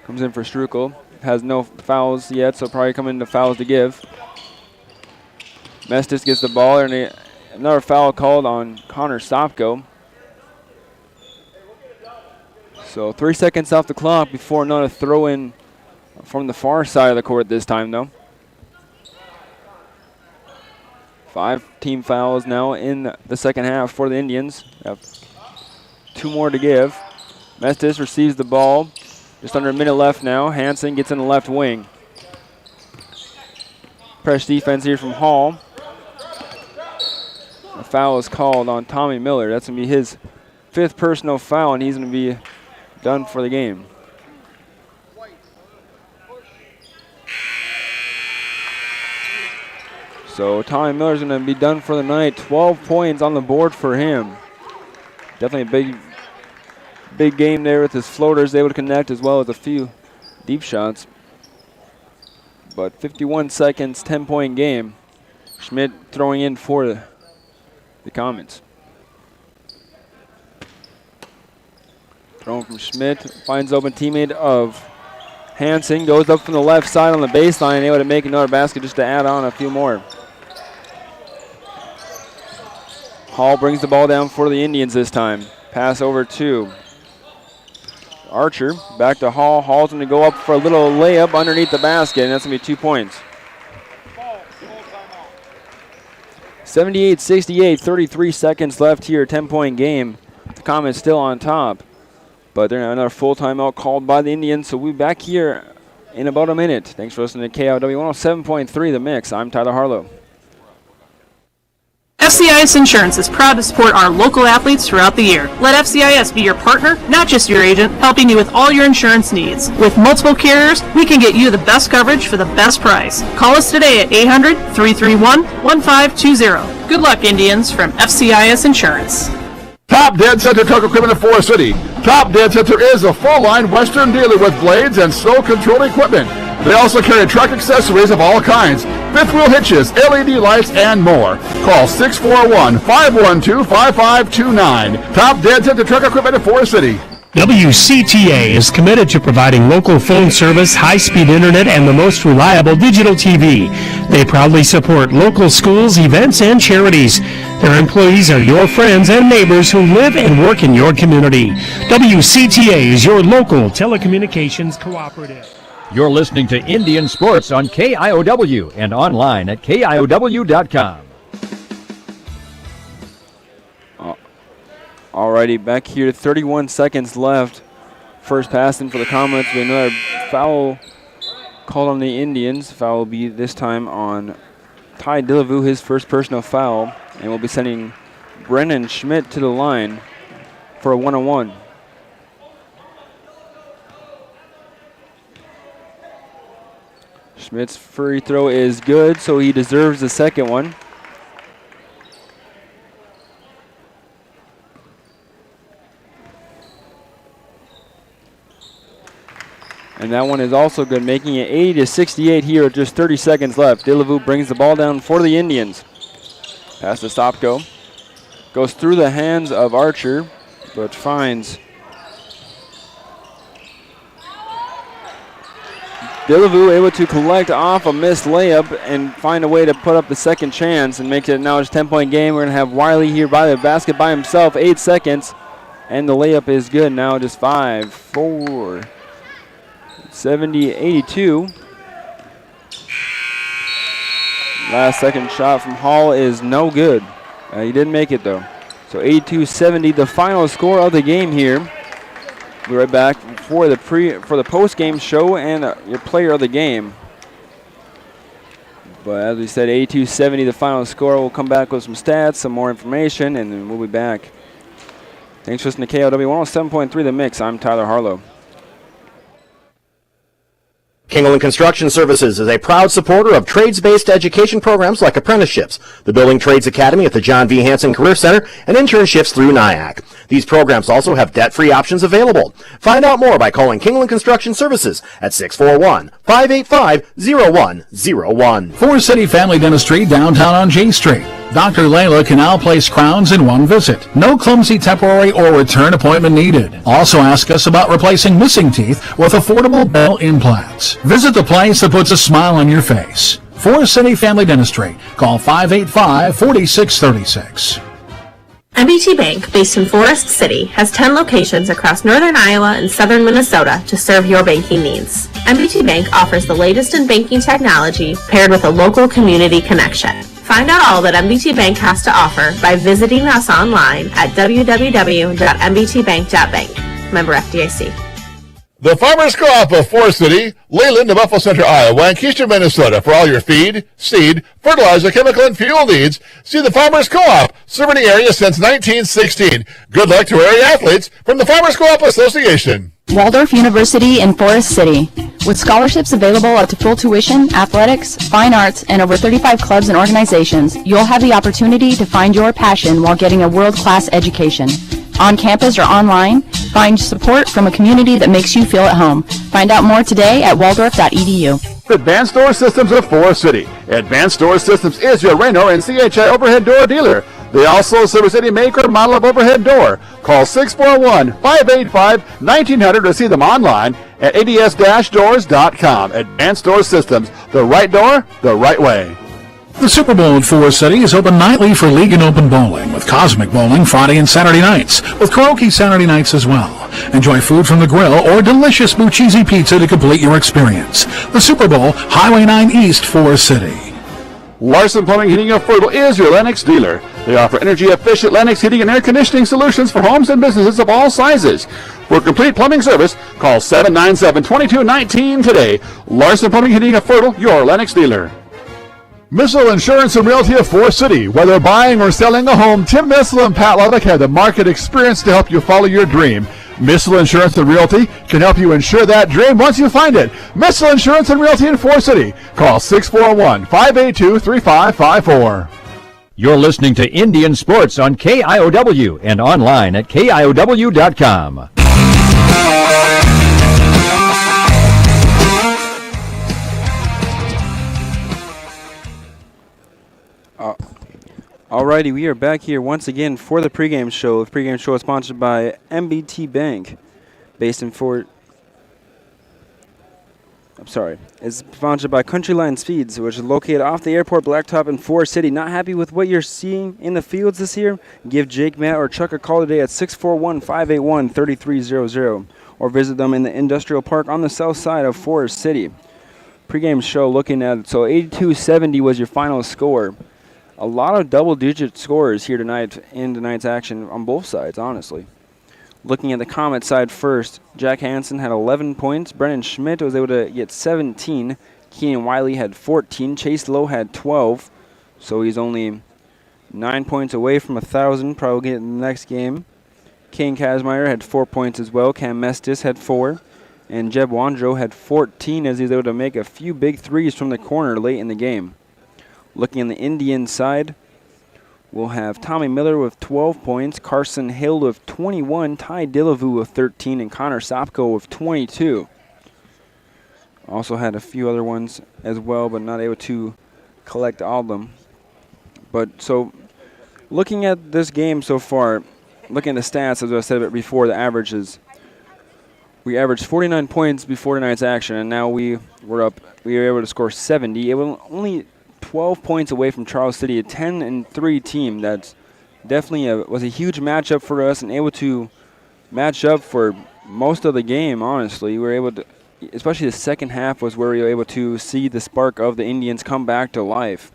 Comes in for Strukel. Has no fouls yet, so probably coming into fouls to give. Mestis gets the ball, and another foul called on Connor Stopko. So 3 seconds off the clock before another throw-in from the far side of the court this time, though. 5 team fouls now in the second half for the Indians. Have 2 more to give. Mestis receives the ball. Just under a minute left now. Hansen gets in the left wing. Press defense here from Hall. A foul is called on Tommy Miller. That's going to be his 5th personal foul, and he's going to be done for the game. So Tommy Miller's going to be done for the night. 12 points on the board for him. Definitely a big game there with his floaters able to connect, as well as a few deep shots. But 51 seconds, 10-point game. Schmidt throwing in for the Comets. Thrown from Schmidt, finds open teammate of Hansen, goes up from the left side on the baseline, able to make another basket just to add on a few more. Hall brings the ball down for the Indians this time. Pass over to Archer, back to Hall. Hall's going to go up for a little layup underneath the basket, and that's going to be 2 points. 78-68, 33 seconds left here, 10-point game. The Comets still on top, but they're going to have another full timeout called by the Indians, so we'll be back here in about a minute. Thanks for listening to KIOW 107.3 The Mix. I'm Tyler Harlow.
FCIS Insurance is proud to support our local athletes throughout the year. Let FCIS be your partner, not just your agent, helping you with all your insurance needs. With multiple carriers, we can get you the best coverage for the best price. Call us today at 800-331-1520. Good luck, Indians, from FCIS Insurance.
Top Dead Center Truck Equipment in Forest City. Top Dead Center is a full-line Western dealer with blades and snow control equipment. They also carry truck accessories of all kinds, fifth wheel hitches, LED lights, and more. Call 641-512-5529. Top Dead Center Truck Equipment in Forest City.
WCTA is committed to providing local phone service, high-speed internet, and the most reliable digital TV. They proudly support local schools, events, and charities. Their employees are your friends and neighbors who live and work in your community. WCTA is your local telecommunications cooperative.
You're listening to Indian Sports on KIOW and online at KIOW.com.
Alrighty, back here, 31 seconds left. First pass in for the Comets. Another foul called on the Indians. Foul will be this time on Ty Dillevue, his first personal foul. And we'll be sending Brennan Schmidt to the line for a one-on-one. Schmidt's free throw is good, so he deserves the second one. And that one is also good, making it 80-68 here with just 30 seconds left. Dillevue brings the ball down for the Indians. Pass to Stopko. Goes through the hands of Archer, but finds Dillevue able to collect off a missed layup and find a way to put up the second chance and make it now just 10-point game. We're going to have Wiley here by the basket by himself, 8 seconds, and the layup is good now, just 5, 4, 70-82. Last second shot from Hall is no good. He didn't make it though. So 82-70, the final score of the game here. We'll be right back for the post-game show and your player of the game. But as we said, 82-70, the final score. We'll come back with some stats, some more information, and then we'll be back. Thanks for listening to KIOW 107.3 The Mix. I'm Tyler Harlow.
Kingland Construction Services is a proud supporter of trades-based education programs like apprenticeships, the Building Trades Academy at the John V. Hansen Career Center, and internships through NIAC. These programs also have debt-free options available. Find out more by calling Kingland Construction Services at 641-585-0101.
Forest City Family Dentistry, downtown on J Street. Dr. Layla can now place crowns in one visit. No clumsy temporary or return appointment needed. Also ask us about replacing missing teeth with affordable Bell implants. Visit the place that puts a smile on your face. Forest City Family Dentistry. Call 585-4636.
MBT Bank, based in Forest City, has 10 locations across northern Iowa and southern Minnesota to serve your banking needs. MBT Bank offers the latest in banking technology paired with a local community connection. Find out all that MBT Bank has to offer by visiting us online at www.mbtbank.bank. Member FDIC.
The Farmers Co-op of Forest City, Leyland, and Buffalo Center, Iowa, and Keystone, Minnesota for all your feed, seed, fertilizer, chemical, and fuel needs. See the Farmers Co-op, serving the area since 1916. Good luck to area athletes from the Farmers Co-op Association.
Waldorf University in Forest City. With scholarships available up to full tuition, athletics, fine arts, and over 35 clubs and organizations, you'll have the opportunity to find your passion while getting a world-class education. On campus or online, find support from a community that makes you feel at home. Find out more today at waldorf.edu.
Advanced Door Systems of Forest City. Advanced Door Systems is your Reno and CHI overhead door dealer. They also service any make or model of overhead door. Call 641-585-1900 to see them online at ads-doors.com. Advanced Door Systems, the right door, the right way.
The Super Bowl at Forest City is open nightly for league and open bowling, with Cosmic Bowling Friday and Saturday nights, with karaoke Saturday nights as well. Enjoy food from the grill or delicious Bucchese pizza to complete your experience. The Super Bowl, Highway 9 East, Forest City.
Larson Plumbing, Heating of Fertile is your Lennox dealer. They offer energy-efficient Lennox heating and air conditioning solutions for homes and businesses of all sizes. For complete plumbing service, call 797-2219 today. Larson Plumbing, Heating of Fertile, your Lennox dealer. Missile Insurance and Realty of Forest City. Whether buying or selling a home, Tim Missile and Pat Lubbock have the market experience to help you follow your dream. Missile Insurance and Realty can help you insure that dream once you find it. Missile Insurance and Realty in Forest City. Call 641-582-3554.
You're listening to Indian Sports on KIOW and online at KIOW.com.
Alrighty, we are back here once again for the pregame show. The pregame show is sponsored by MBT Bank, based in It's sponsored by Country Line Speeds, which is located off the airport blacktop in Forest City. Not happy with what you're seeing in the fields this year? Give Jake, Matt, or Chuck a call today at 641-581-3300, or visit them in the industrial park on the south side of Forest City. Pregame show looking at, so 82-70 was your final score. A lot of double-digit scores here tonight in tonight's action on both sides, honestly. Looking at the Comet side first, Jack Hansen had 11 points. Brennan Schmidt was able to get 17. Keenan Wiley had 14. Chase Lowe had 12. So he's only 9 points away from 1,000, probably get in the next game. Kane Kazmaier had 4 points as well. Cam Mestis had 4. And Jeb Wandro had 14 as he was able to make a few big threes from the corner late in the game. Looking on the Indian side, we'll have Tommy Miller with 12 points, Carson Hill with 21, Ty Dillavu with 13, and Connor Sopko with 22. Also had a few other ones as well, but not able to collect all of them. But so, looking at this game so far, looking at the stats, as I said before, the averages. We averaged 49 points before tonight's action, and now we were able to score 70. It was only 12 points away from Charles City, a 10-3 team. That's definitely was a huge matchup for us, and able to match up for most of the game. Honestly, we were able to, especially the second half, was where we were able to see the spark of the Indians come back to life.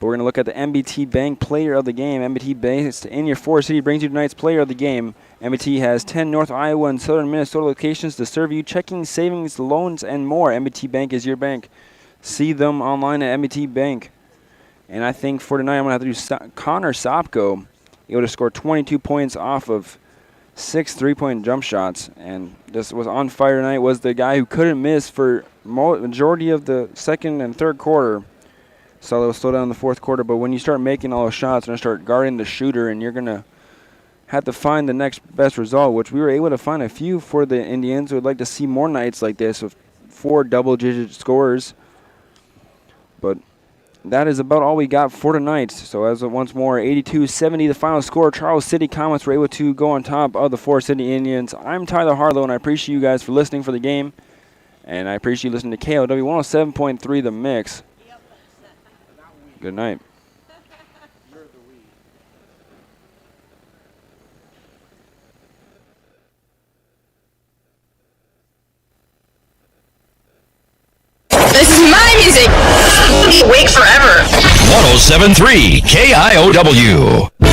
But we're going to look at the MBT Bank Player of the Game. MBT based in your Forest City brings you tonight's Player of the Game. MBT has 10 North Iowa and Southern Minnesota locations to serve you checking, savings, loans, and more. MBT Bank is your bank. See them online at MBT Bank. And I think for tonight I'm going to have to do Connor Sopko, able to score 22 points off of 6 3-point jump shots. And just was on fire tonight, was the guy who couldn't miss for majority of the second and third quarter. So it will slow down in the fourth quarter, but when you start making all those shots and start guarding the shooter, and you're going to have to find the next best result, which we were able to find a few for the Indians. We'd like to see more nights like this with 4 double-digit scores. But that is about all we got for tonight. So as of once more, 82-70 the final score. Charles City Comets were able to go on top of the Forest City Indians. I'm Tyler Harlow, and I appreciate you guys for listening for the game. And I appreciate you listening to KOW 107.3 The Mix. Good night.
This is my music. Wake forever.
107.3 KIOW.